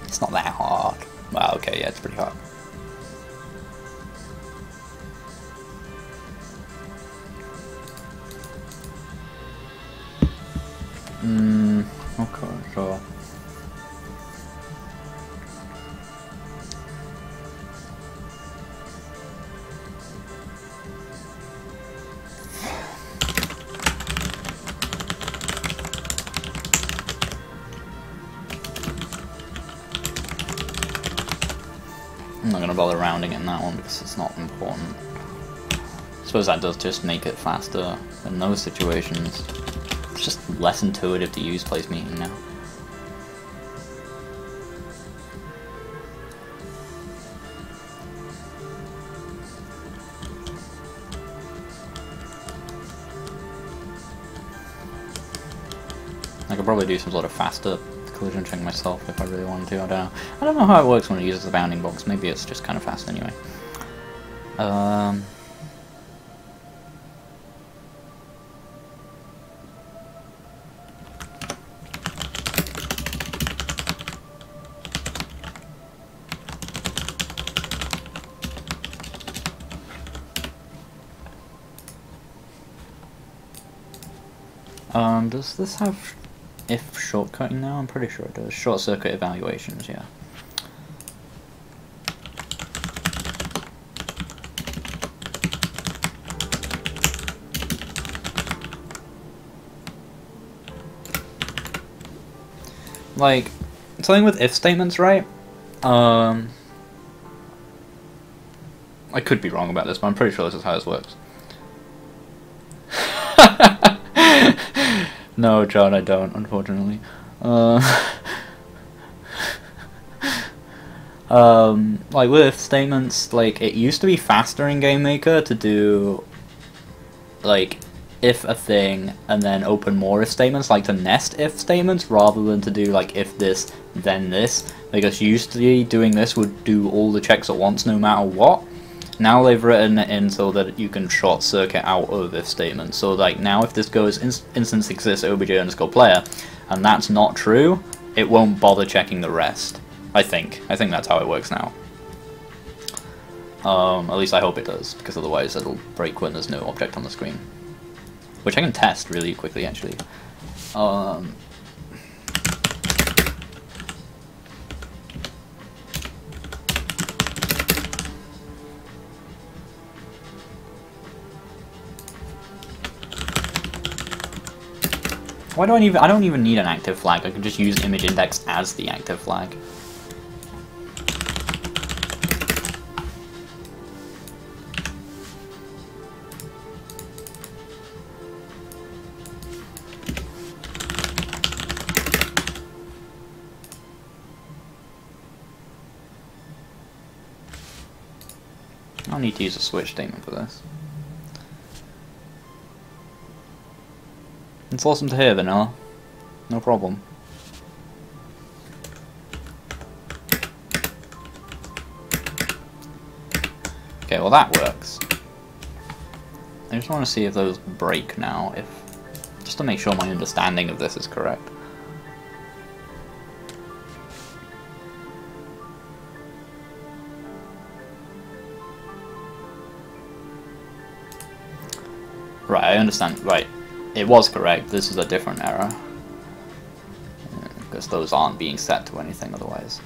It's not that hard. Well, okay, yeah, it's pretty hard. Okay, so... I'm not going to bother rounding it in that one because it's not important. I suppose that does just make it faster in those situations. It's just less intuitive to use place meeting now. I could probably do some sort of faster collision check myself if I really wanted to. I don't know how it works when it uses the bounding box. Maybe it's just kind of fast anyway. Does this have if shortcutting now? I'm pretty sure it does. Short circuit evaluations, yeah. Like, something with if statements, right? I could be wrong about this, but I'm pretty sure this is how this works. No, John, I don't, unfortunately. Like with if statements, like it used to be faster in GameMaker to do like if a thing and then open more if statements, like to nest if statements rather than to do like if this then this, because usually doing this would do all the checks at once no matter what. Now they've written it in so that you can short circuit out of if statements. So like now if this goes instance exists obj_player and that's not true, it won't bother checking the rest. I think that's how it works now. At least I hope it does, because otherwise it'll break when there's no object on the screen. Which I can test really quickly actually. Why do I don't even need an active flag. I can just use image index as the active flag. I'll need to use a switch statement for this. It's awesome to hear, Vanilla. No problem. Okay, well that works. I just want to see if those break now, just to make sure my understanding of this is correct. Right, I understand. Right, it was correct. This is a different error. Because those aren't being set to anything otherwise.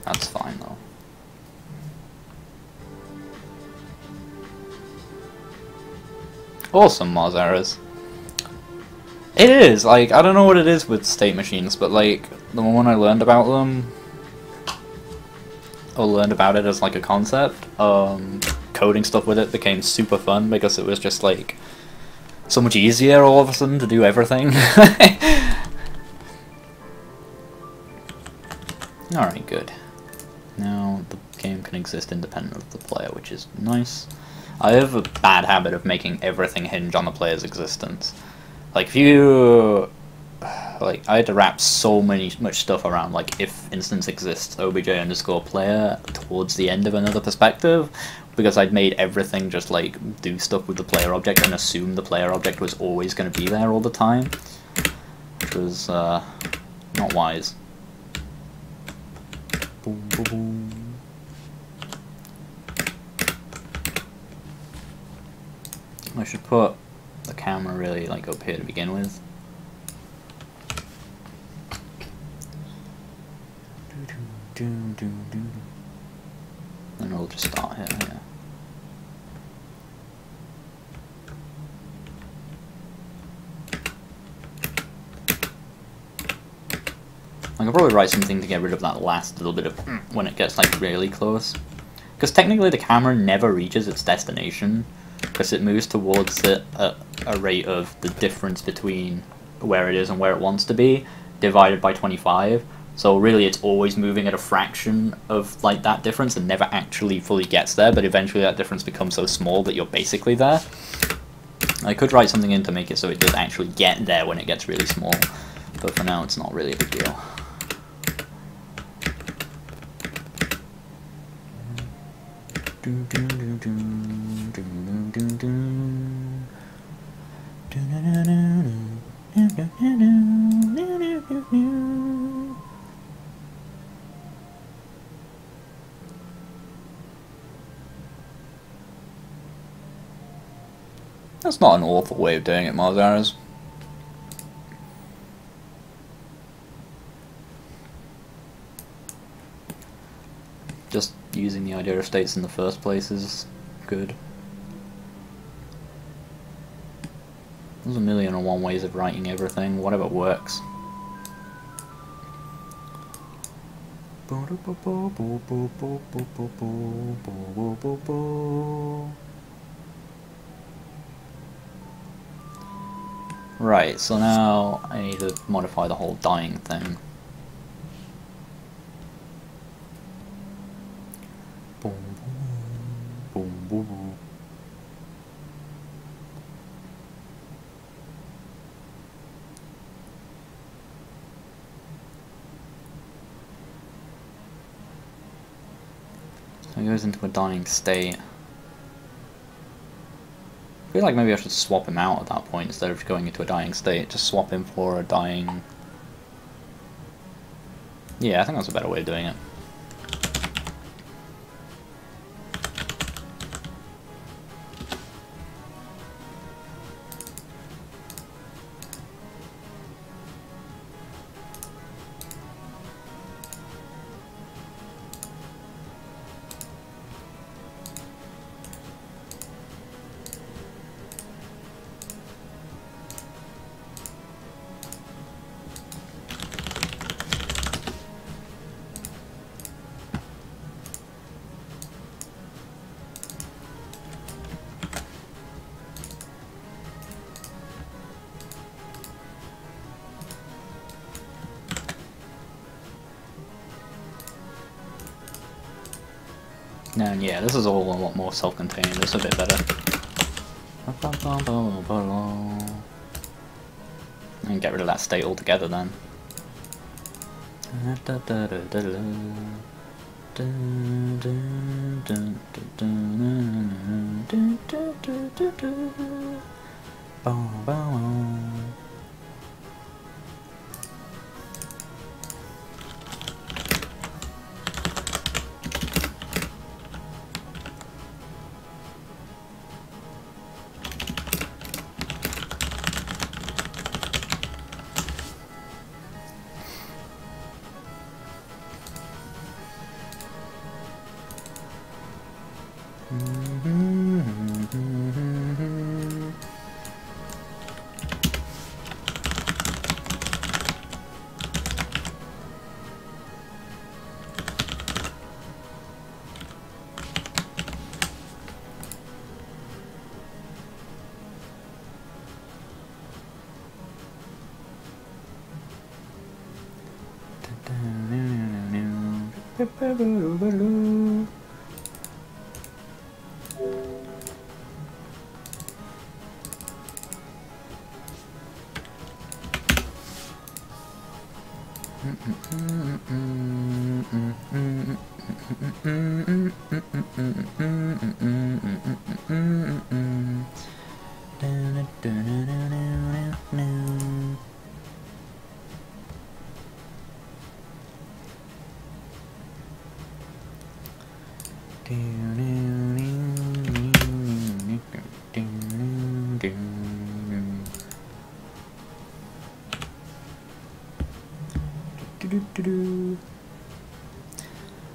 That's fine though. Awesome, Mars errors. It is, like, I don't know what it is with state machines, but like, the moment I learned about them, or learned about it as like a concept, coding stuff with it became super fun because it was just like, so much easier all of a sudden to do everything. Alright, good. Now the game can exist independent of the player, which is nice. I have a bad habit of making everything hinge on the player's existence. Like, if you... Like, I had to wrap so much stuff around, like, if instance exists obj_player towards the end of another perspective, because I'd made everything just, like, do stuff with the player object and assume the player object was always going to be there all the time. Which was, not wise. Boom, boom, boom. I should put the camera really like up here to begin with. And we'll just start here, yeah. I could probably write something to get rid of that last little bit of when it gets like really close. Because technically the camera never reaches its destination, because it moves towards it at a rate of the difference between where it is and where it wants to be, divided by 25. So really it's always moving at a fraction of like that difference and never actually fully gets there, but eventually that difference becomes so small that you're basically there. I could write something in to make it so it does actually get there when it gets really small, but for now it's not really a big deal. That's not an awful way of doing it, Mars. Just using the idea of states in the first place is good. There's a million and one ways of writing everything, whatever works. Right, so now I need to modify the whole dying thing. Boom, boom, boom, boom. So he goes into a dying state. I feel like maybe I should swap him out at that point instead of going into a dying state. Just swap him for a dying... Yeah, I think that's a better way of doing it. And yeah, this is all a lot more self-contained, it's a bit better. And get rid of that state altogether then.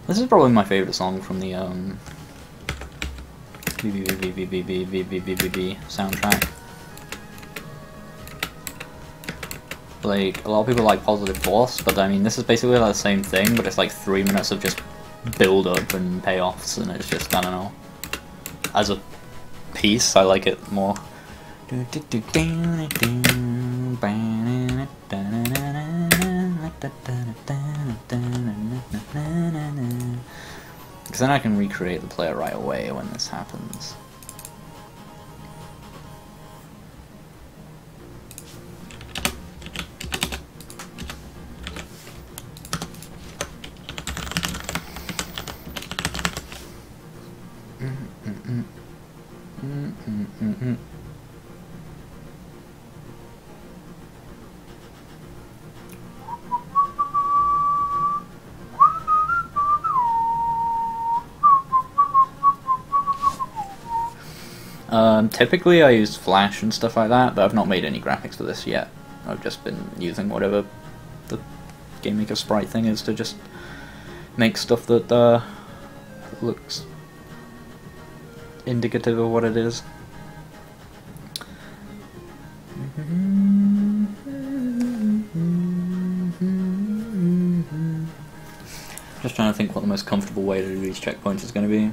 This is probably my favorite song from the soundtrack. Like, a lot of people like Positive Force, but I mean, this is basically like the same thing, but it's like 3 minutes of just build up and payoffs, and it's just, I don't know. As a piece, I like it more. Because then I can recreate the player right away when this happens. Typically I use Flash and stuff like that, but I've not made any graphics for this yet. I've just been using whatever the GameMaker sprite thing is to just make stuff that looks indicative of what it is. Just trying to think what the most comfortable way to do these checkpoints is going to be.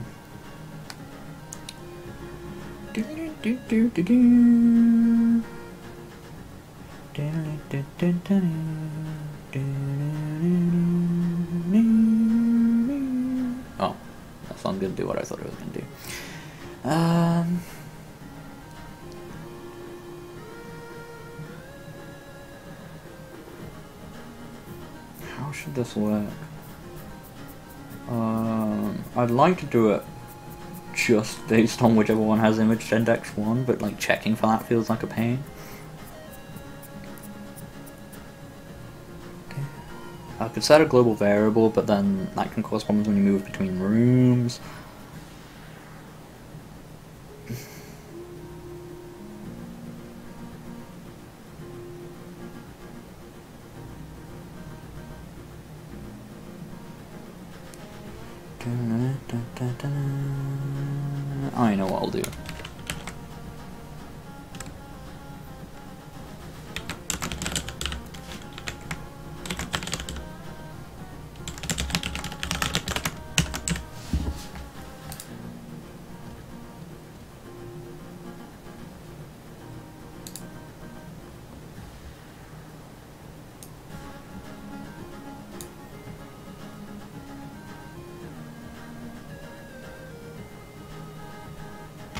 Oh, that song didn't do what I thought it was going to do. How should this work? I'd like to do it just based on whichever one has image index 1, but like checking for that feels like a pain. Okay. I could set a global variable, but then that can cause problems when you move between rooms. I know what I'll do.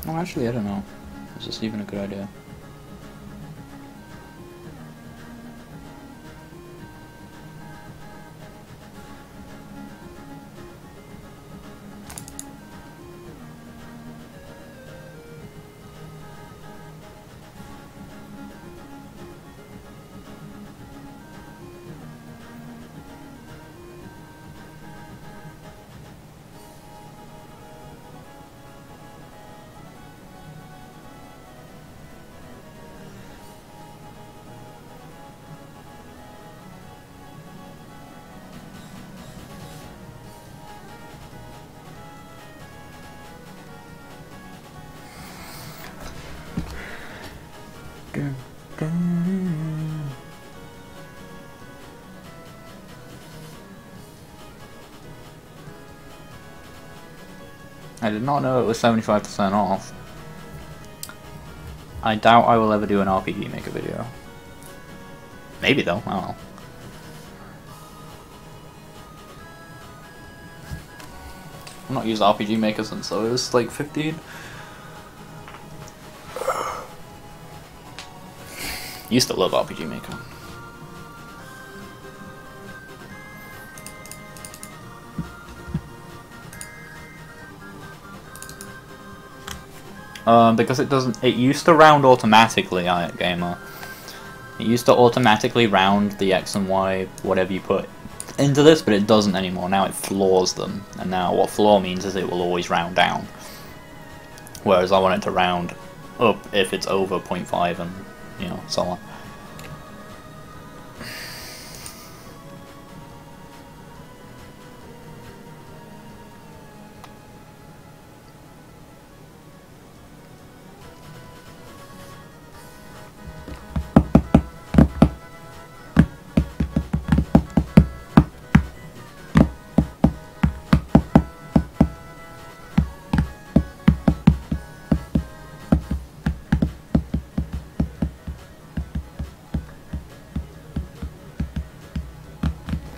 Oh, actually, I don't know. Is this even a good idea? I did not know it was 75% off. I doubt I will ever do an RPG Maker video. Maybe though, I don't know. I've not used RPG Maker since I was like 15. Used to love RPG Maker. Because it used to round automatically at Gamer. It used to automatically round the X and Y, whatever you put into this, but it doesn't anymore. Now it floors them, and now what floor means is it will always round down. Whereas I want it to round up if it's over 0.5 and, you know, so on.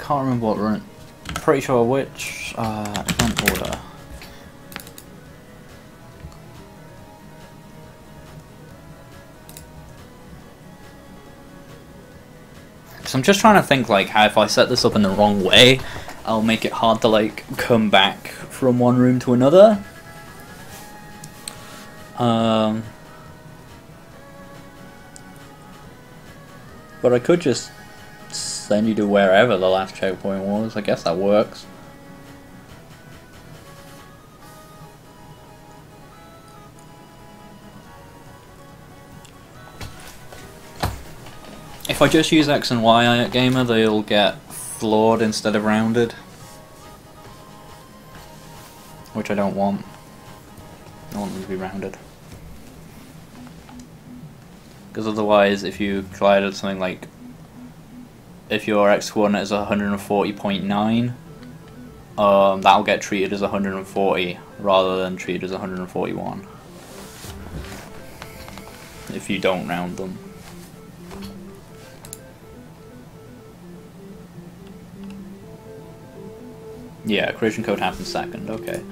Can't remember what run. Pretty sure which event order. So I'm just trying to think like how if I set this up in the wrong way, I'll make it hard to like come back from one room to another. But I could just send you to wherever the last checkpoint was. I guess that works. If I just use X and Y at Gamer, they'll get floored instead of rounded. Which I don't want. I want them to be rounded. Because otherwise, if you collided something like, if your X coordinate is 140.9, that'll get treated as 140 rather than treated as 141. If you don't round them. Yeah, creation code happens second, okay.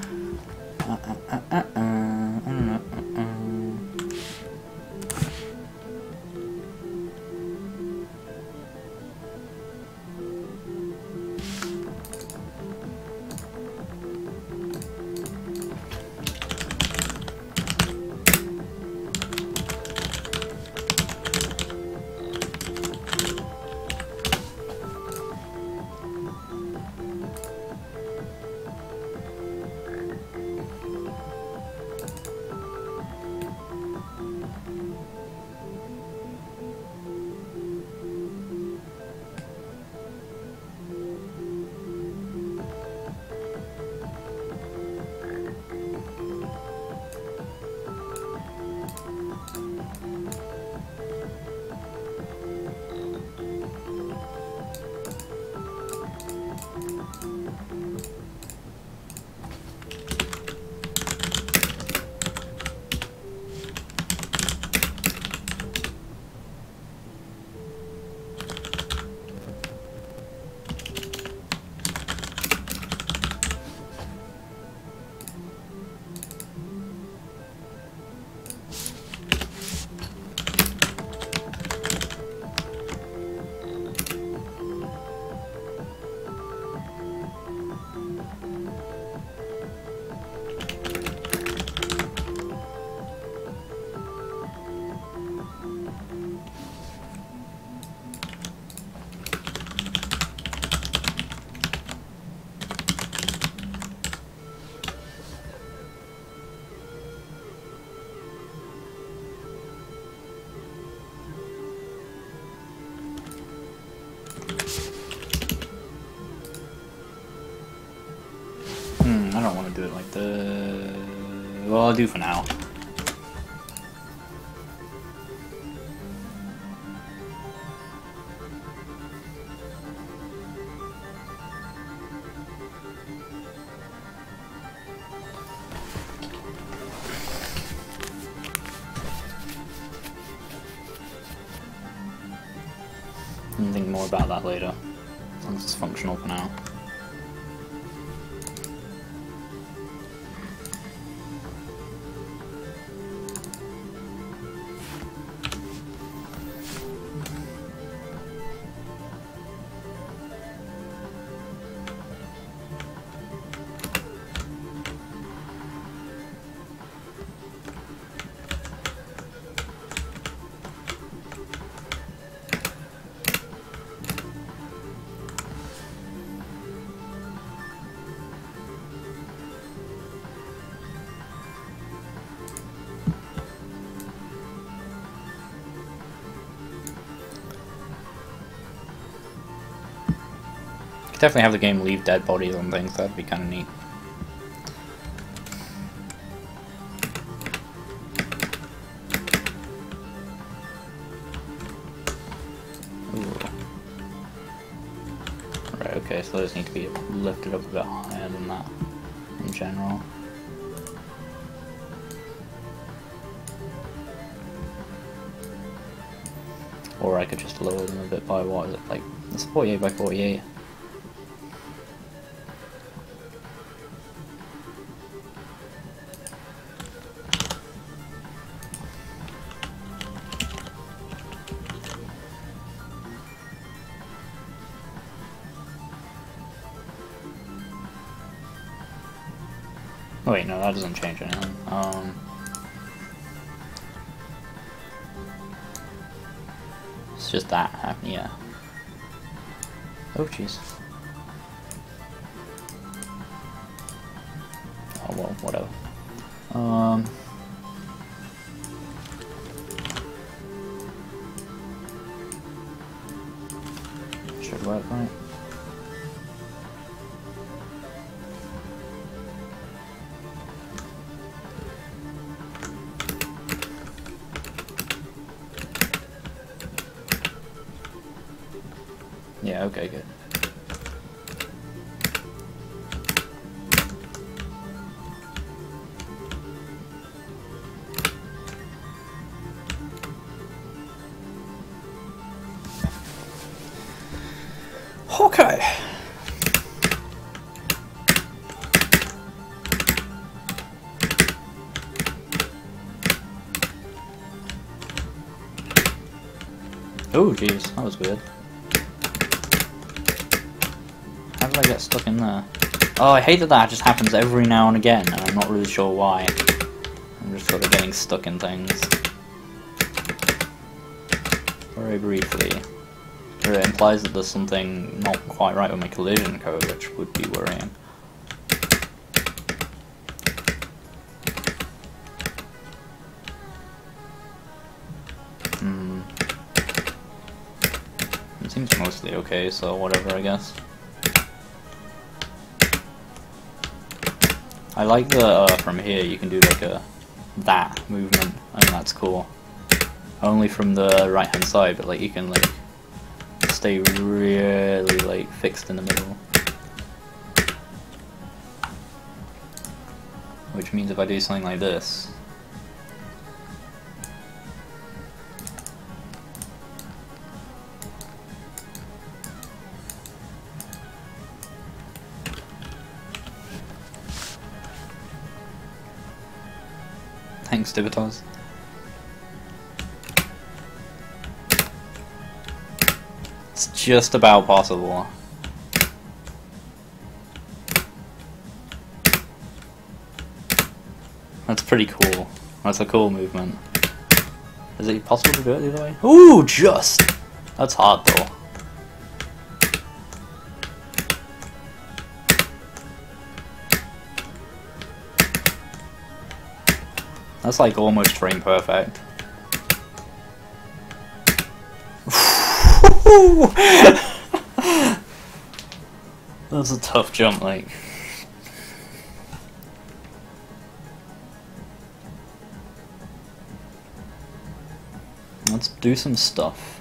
I don't want to do it like the... Well, I'll do for now. And think more about that later, as long as it's functional for now. Could definitely have the game leave dead bodies on things, that'd be kind of neat. Ooh. Right, okay, so those need to be lifted up a bit higher than that in general. Or I could just lower them a bit by, what is it, like, it's 48 by 48. Oh wait, no, that doesn't change anything. It's just that happening, yeah. Oh jeez. Oh well, whatever. Should work, right? Yeah, okay, good. Okay. Oh jeez, that was weird. How did I get stuck in there? Oh, I hate that that just happens every now and again, and I'm not really sure why. I'm just sort of getting stuck in things. Very briefly. Or it implies that there's something not quite right with my collision code, which would be worrying. It seems mostly okay, so whatever, I guess. I like the, from here you can do like a, that movement, I mean that's cool. Only from the right hand side, but like you can like stay really like fixed in the middle. Which means if I do something like this, thanks, Divitas. It's just about possible. That's pretty cool. That's a cool movement. Is it possible to do it the other way? Ooh, just! That's hard though. That's like almost frame perfect. That's a tough jump, like. Let's do some stuff.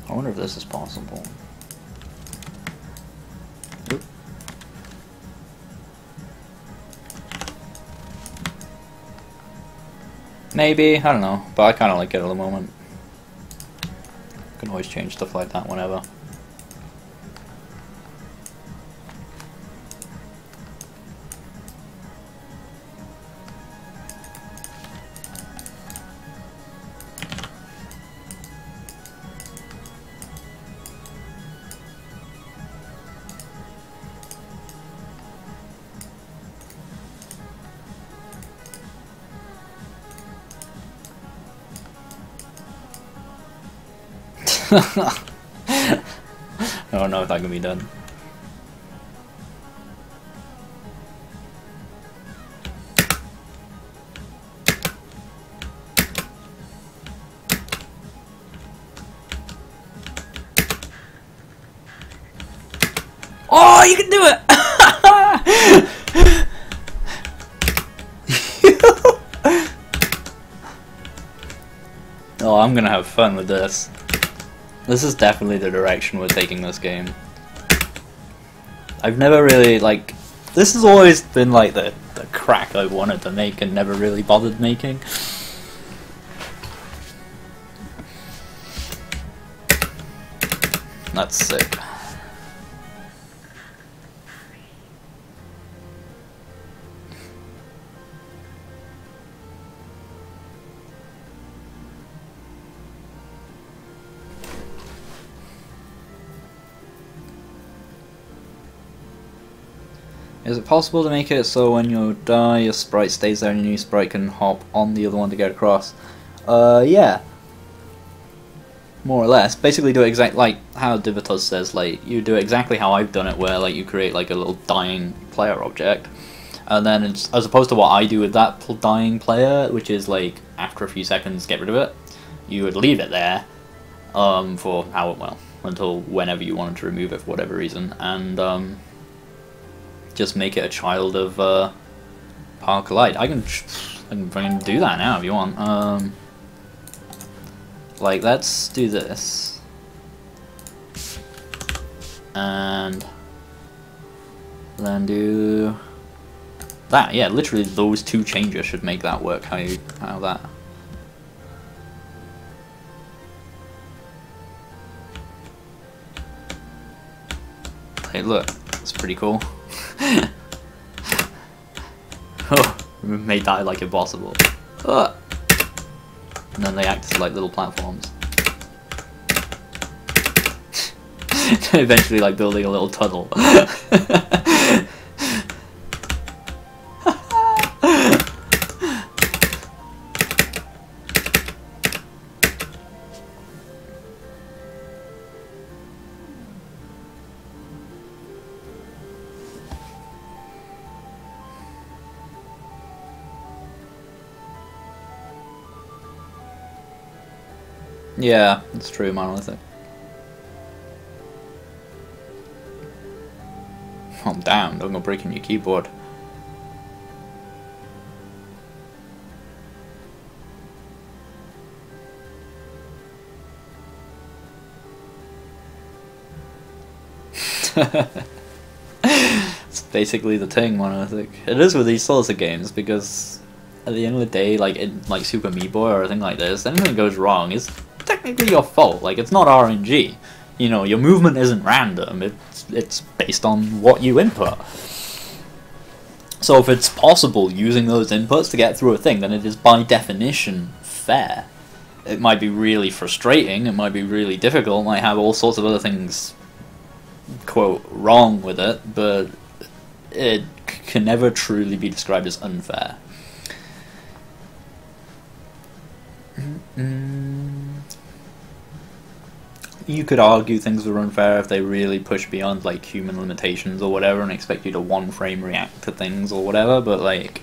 I wonder if this is possible. Maybe, I don't know, but I kind of like it at the moment. Can always change stuff like that whenever. I don't know if that can be done. Oh, you can do it! Oh, I'm gonna have fun with this. This is definitely the direction we're taking this game. I've never really, like... This has always been, like, the crack I wanted to make and never really bothered making. That's sick. Is it possible to make it so when you die, your sprite stays there and your new sprite can hop on the other one to get across? Yeah. More or less. Basically do it exactly like how Divitos says, like, you do it exactly how I've done it, where like you create like a little dying player object. And then it's, as opposed to what I do with that dying player, which is like, after a few seconds get rid of it, you would leave it there for how, well, until whenever you wanted to remove it for whatever reason, and just make it a child of Park Light. I can do that now if you want. Like, let's do this, and then do that. Yeah, literally those two changes should make that work. How that. Hey, look, it's pretty cool. Oh, we made that like impossible. And then they act as like little platforms. Eventually like building a little tunnel. Yeah, it's true, monolithic. Oh damn, don't go breaking your keyboard. It's basically the thing, monolithic. It is with these sorts of games, because at the end of the day, like in like Super Meat Boy or a thing like this, anything that goes wrong is technically your fault. Like, it's not RNG. You know, your movement isn't random. It's based on what you input. So if it's possible using those inputs to get through a thing, then it is by definition fair. It might be really frustrating, it might be really difficult, it might have all sorts of other things, quote, wrong with it, but it can never truly be described as unfair. You could argue things were unfair if they really push beyond like human limitations or whatever and expect you to one frame react to things or whatever, but like,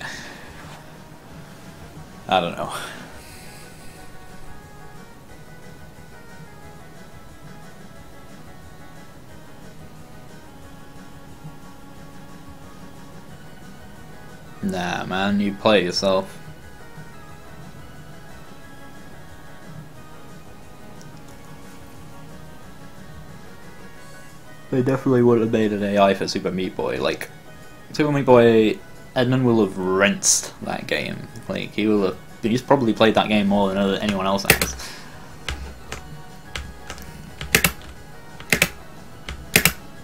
I don't know. Nah, man, you play yourself. They definitely would have made an AI for Super Meat Boy. Like, Super Meat Boy, Edmund will have rinsed that game. Like, he will have But he's probably played that game more than anyone else has.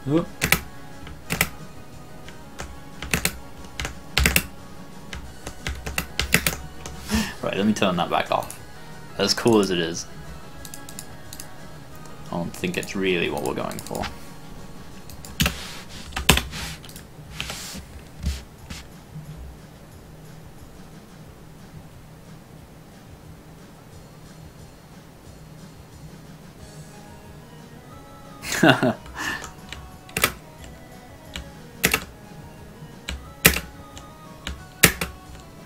Ooh. Right, let me turn that back off. As cool as it is, I don't think it's really what we're going for.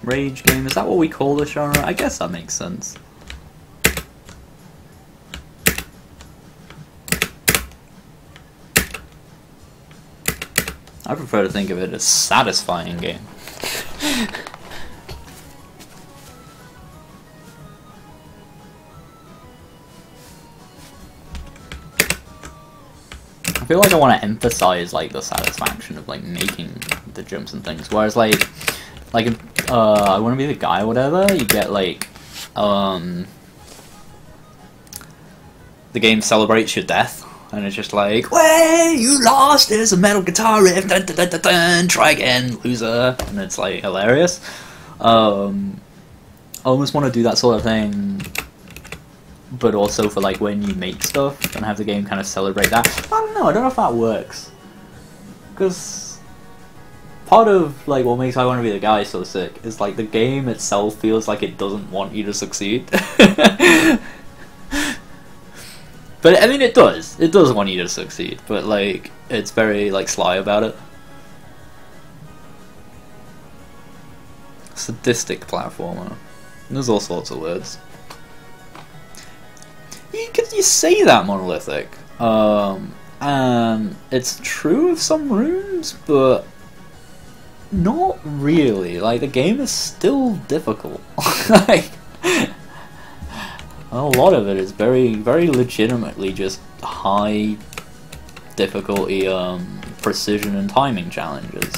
Rage game, is that what we call this genre? I guess that makes sense. I prefer to think of it as satisfying game. I feel like I want to emphasize like the satisfaction of like making the jumps and things, whereas like I want to be the guy or whatever, you get like the game celebrates your death and it's just like, "Way you lost, there's a metal guitar riff, dun, dun, dun, dun, dun, try again, loser," and it's like hilarious. I almost want to do that sort of thing, but also for like when you make stuff and have the game kind of celebrate that. I don't know if that works, because part of like what makes I Want to Be the Guy so sick is like the game itself feels like it doesn't want you to succeed. But I mean it does want you to succeed, but like it's very like sly about it. Sadistic platformer. There's all sorts of words. You say that, Monolithic, and it's true of some rooms, but not really. Like, the game is still difficult. Like, a lot of it is very, very legitimately just high difficulty, precision and timing challenges.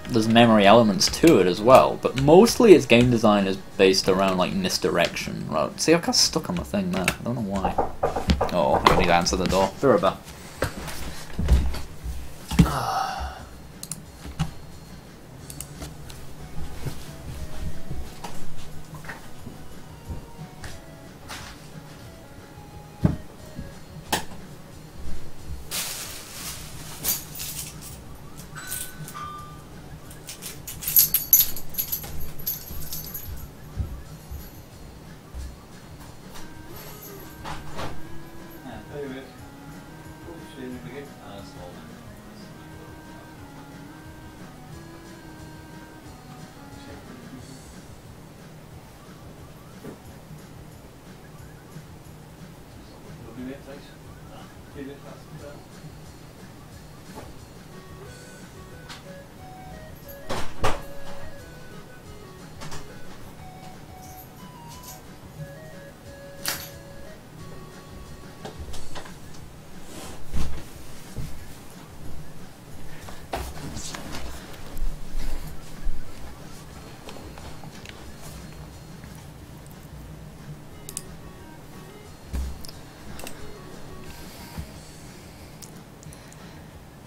There's memory elements to it as well, but mostly its game design is based around like misdirection. Right? See, I got stuck on the thing there. I don't know why. Oh, I need to answer the door. Be right back.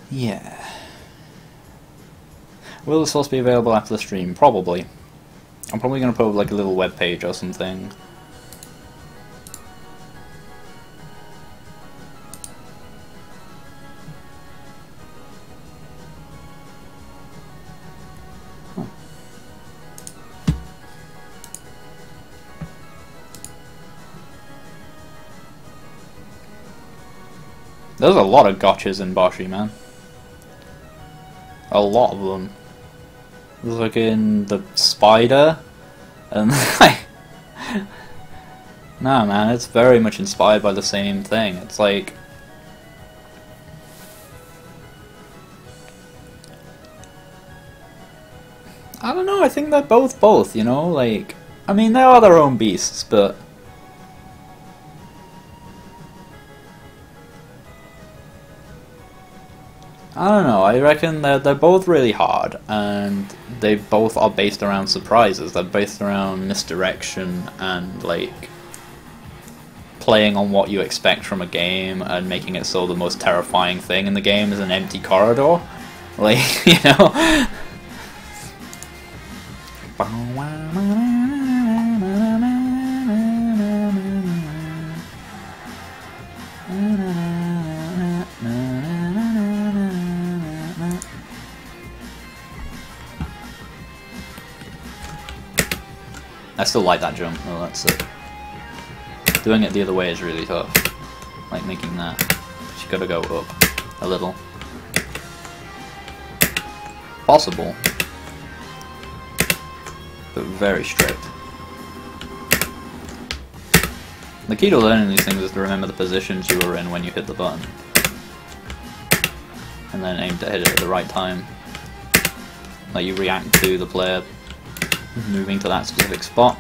Yeah. Will the source be available after the stream? Probably. I'm probably going to put like a little web page or something. Huh. There's a lot of gotchas in Boshi, man. A lot of them. There's like in the spider, and like, nah, man, it's very much inspired by the same thing. It's like, I don't know. I think they're both. You know, like, I mean, they are their own beasts, but I don't know, I reckon they're both really hard, and they both are based around surprises. They're based around misdirection and, like, playing on what you expect from a game and making it so the most terrifying thing in the game is an empty corridor. Like, you know? I still like that jump, though, that's it. Doing it the other way is really tough. Like making that. But you gotta go up a little. Possible. But very strict. The key to learning these things is to remember the positions you were in when you hit the button. And then aim to hit it at the right time. Like you react to the player moving to that specific spot.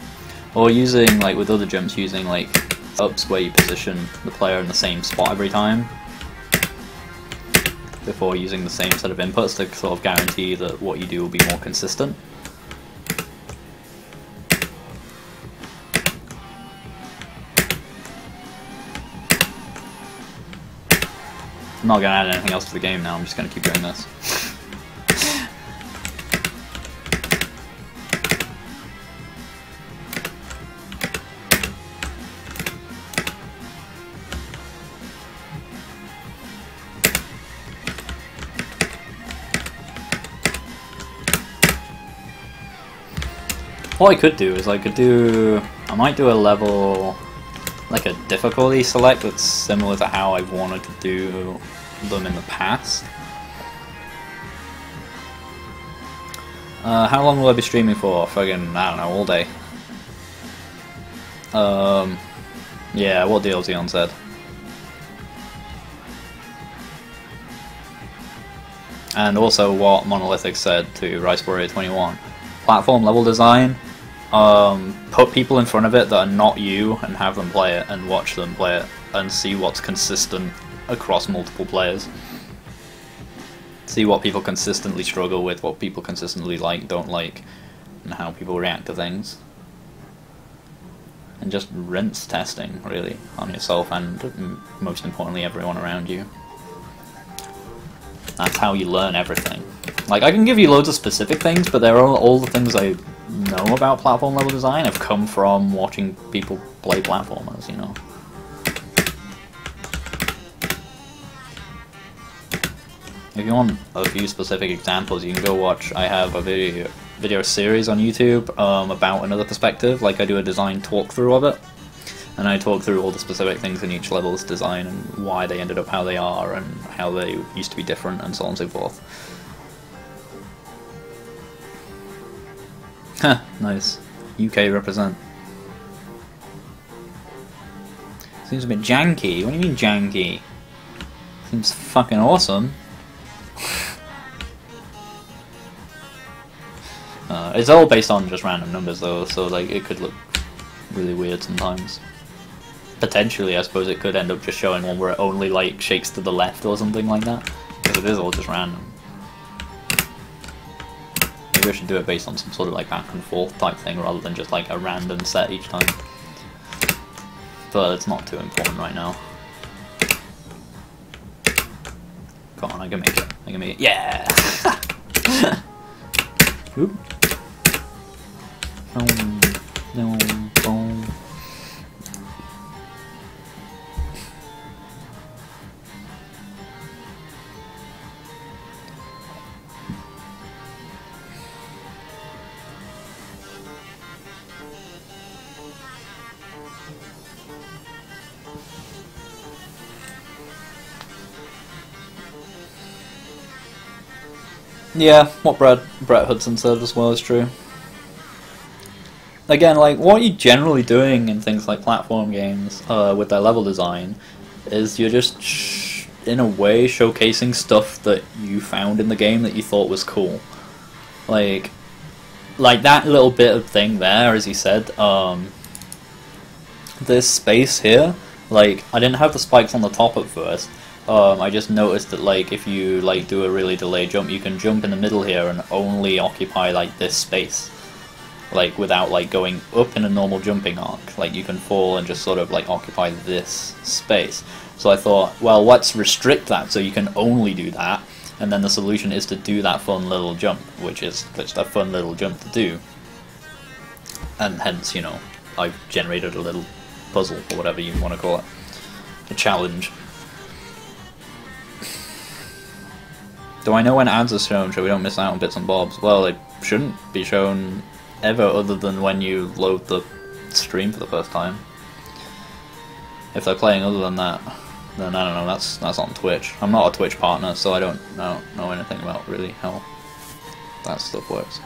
Or using, like with other jumps, using like ups where you position the player in the same spot every time. Before using the same set of inputs to sort of guarantee that what you do will be more consistent. I'm not going to add anything else to the game now, I'm just going to keep doing this. What I could do is I might do a level, like a difficulty select that's similar to how I've wanted to do them in the past. How long will I be streaming for? Fucking, I don't know, all day. Yeah, what DLC on said. And also what Monolithic said to Rice Warrior 21. Platform level design, put people in front of it that are not you and have them play it and watch them play it and see what's consistent across multiple players. See what people consistently struggle with, what people consistently like, don't like, and how people react to things. And just rinse testing, really, on yourself and, most importantly, everyone around you. That's how you learn everything. Like, I can give you loads of specific things, but they're all the things I know about platform level design have come from watching people play platformers, you know. If you want a few specific examples, you can go watch, I have a video series on YouTube about another perspective, like I do a design talkthrough of it. And I talk through all the specific things in each level's design and why they ended up how they are and how they used to be different and so on and so forth. Huh, nice. UK represent. Seems a bit janky. What do you mean janky? Seems fucking awesome. It's all based on just random numbers though, so like it could look really weird sometimes. Potentially, I suppose it could end up just showing one where it only like shakes to the left or something like that, because it is all just random. Maybe I should do it based on some sort of like back and forth type thing rather than just like a random set each time. But it's not too important right now. Come on, I can make it. I can make it. Yeah! Oop. No, boom. Yeah, what Brett Hudson said as well is true. Again, like, what you're generally doing in things like platform games with their level design is you're just, in a way, showcasing stuff that you found in the game that you thought was cool. Like that little bit of thing there, as he said, this space here, like, I didn't have the spikes on the top at first, I just noticed that like if you like do a really delayed jump, you can jump in the middle here and only occupy like this space, like without like going up in a normal jumping arc. Like you can fall and just sort of like occupy this space. So I thought, well, let's restrict that so you can only do that, and then the solution is to do that fun little jump, which is just a fun little jump to do. And hence, you know, I've generated a little puzzle, or whatever you want to call it. A challenge. Do I know when ads are shown so we don't miss out on bits and bobs? Well, they shouldn't be shown ever other than when you load the stream for the first time. If they're playing other than that, then I don't know, that's on Twitch. I'm not a Twitch partner, so I don't know anything about really how that stuff works.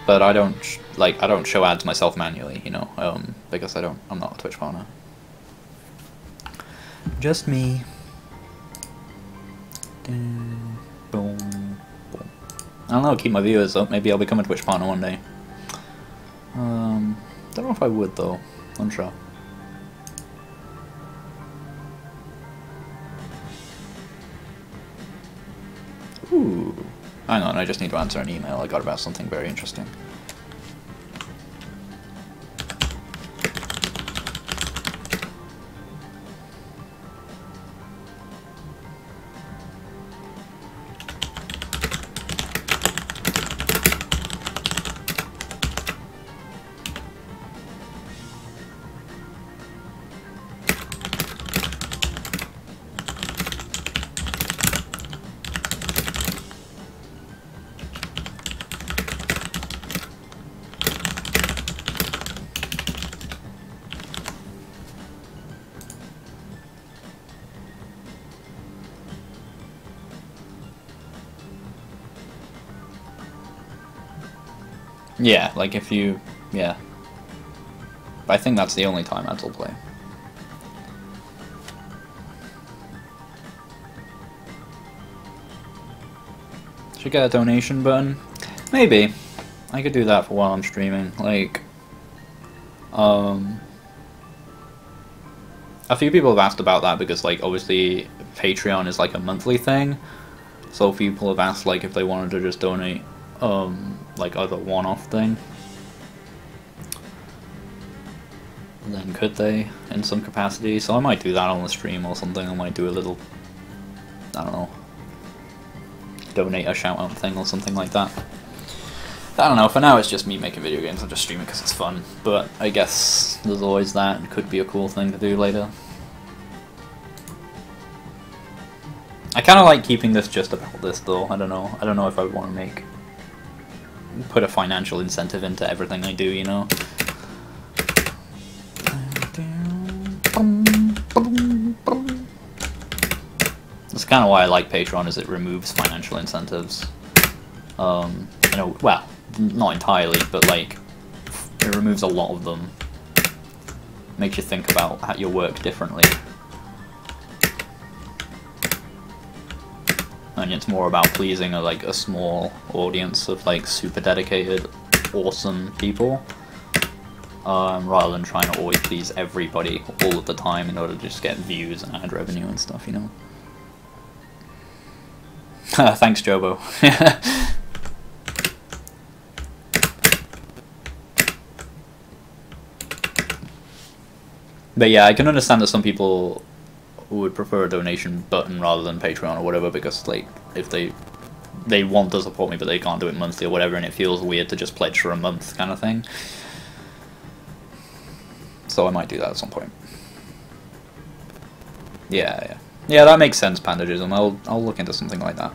But I don't show ads myself manually, you know, because I'm not a Twitch partner. Just me. Boom, boom. I don't know, keep my viewers up. Maybe I'll become a Twitch partner one day. Don't know if I would though. Unsure. Ooh. Hang on, I just need to answer an email I got about something very interesting. Yeah, like if you... yeah. I think that's the only time ads will play. Should get a donation button? Maybe. I could do that for while I'm streaming. Like... a few people have asked about that because, like, obviously Patreon is like a monthly thing. So people have asked, like, if they wanted to just donate like as a one-off thing, then could they in some capacity? So I might do that on the stream or something. I might do a little, I don't know, donate a shout out thing or something like that. I don't know, for now it's just me making video games. I'm just streaming because it's fun, but I guess there's always that. It could be a cool thing to do later. I kind of like keeping this just about this though. I don't know if I would want to put a financial incentive into everything I do, you know. That's kind of why I like Patreon, is it removes financial incentives. You know, well, not entirely, but like it removes a lot of them. Makes you think about your work differently. And it's more about pleasing a small audience of like super dedicated, awesome people, rather than trying to always please everybody all of the time in order to just get views and ad revenue and stuff, you know. Thanks, Jobo. But yeah, I can understand that some people would prefer a donation button rather than Patreon or whatever, because like if they want to support me but they can't do it monthly or whatever, and it feels weird to just pledge for a month kind of thing. So I might do that at some point. Yeah, that makes sense, Pandagism. I'll look into something like that.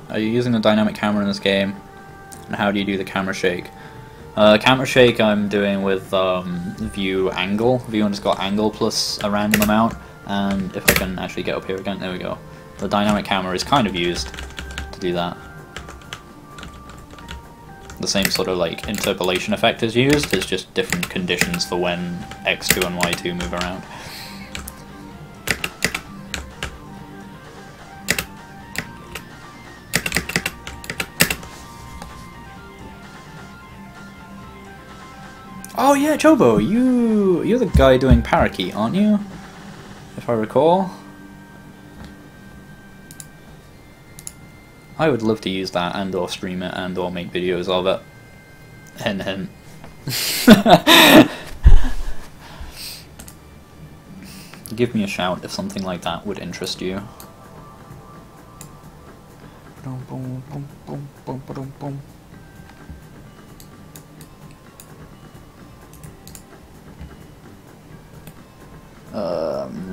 Are you using a dynamic camera in this game? And how do you do the camera shake? Camera shake I'm doing with view angle. View underscore angle plus a random amount. And if I can actually get up here again, there we go. The dynamic camera is kind of used to do that. The same sort of like interpolation effect is used, it's just different conditions for when X2 and Y2 move around. Oh yeah, Chobo, you're the guy doing Parakeet, aren't you? If I recall. I would love to use that and or stream it and or make videos of it. Hint hint. Give me a shout if something like that would interest you.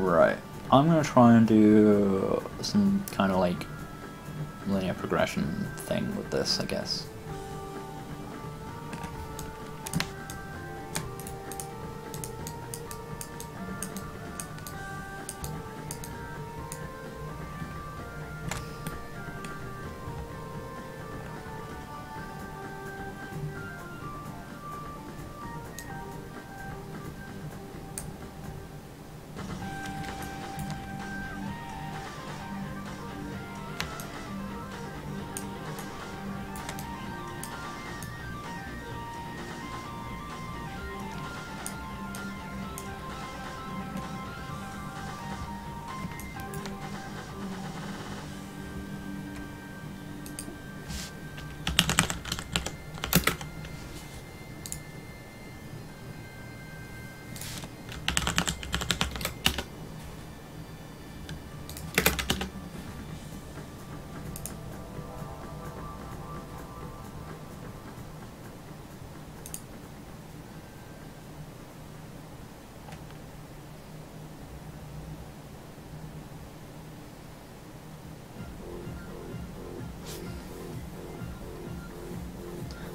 Right. I'm gonna try and do some kind of like linear progression thing with this, I guess.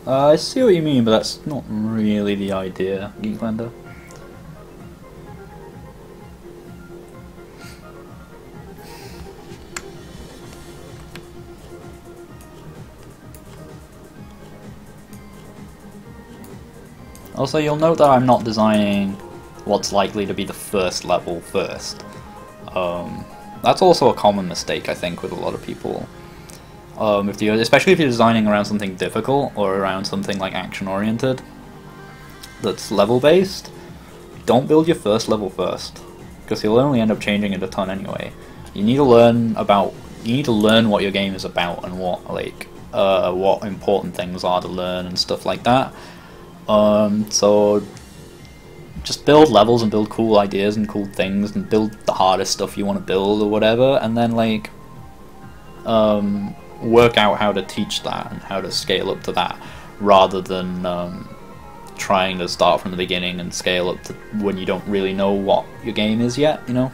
I see what you mean, but that's not really the idea, Geeklander. Also, you'll note that I'm not designing what's likely to be the first level first. That's also a common mistake, I think, with a lot of people. Especially if you're designing around something difficult or around something like action-oriented that's level-based, don't build your first level first, because you'll only end up changing it a ton anyway. You need to learn what your game is about and what important things are to learn and stuff like that. So just build levels and build cool ideas and cool things and build the hardest stuff you want to build or whatever, and then work out how to teach that and how to scale up to that, rather than trying to start from the beginning and scale up to when you don't really know what your game is yet, you know?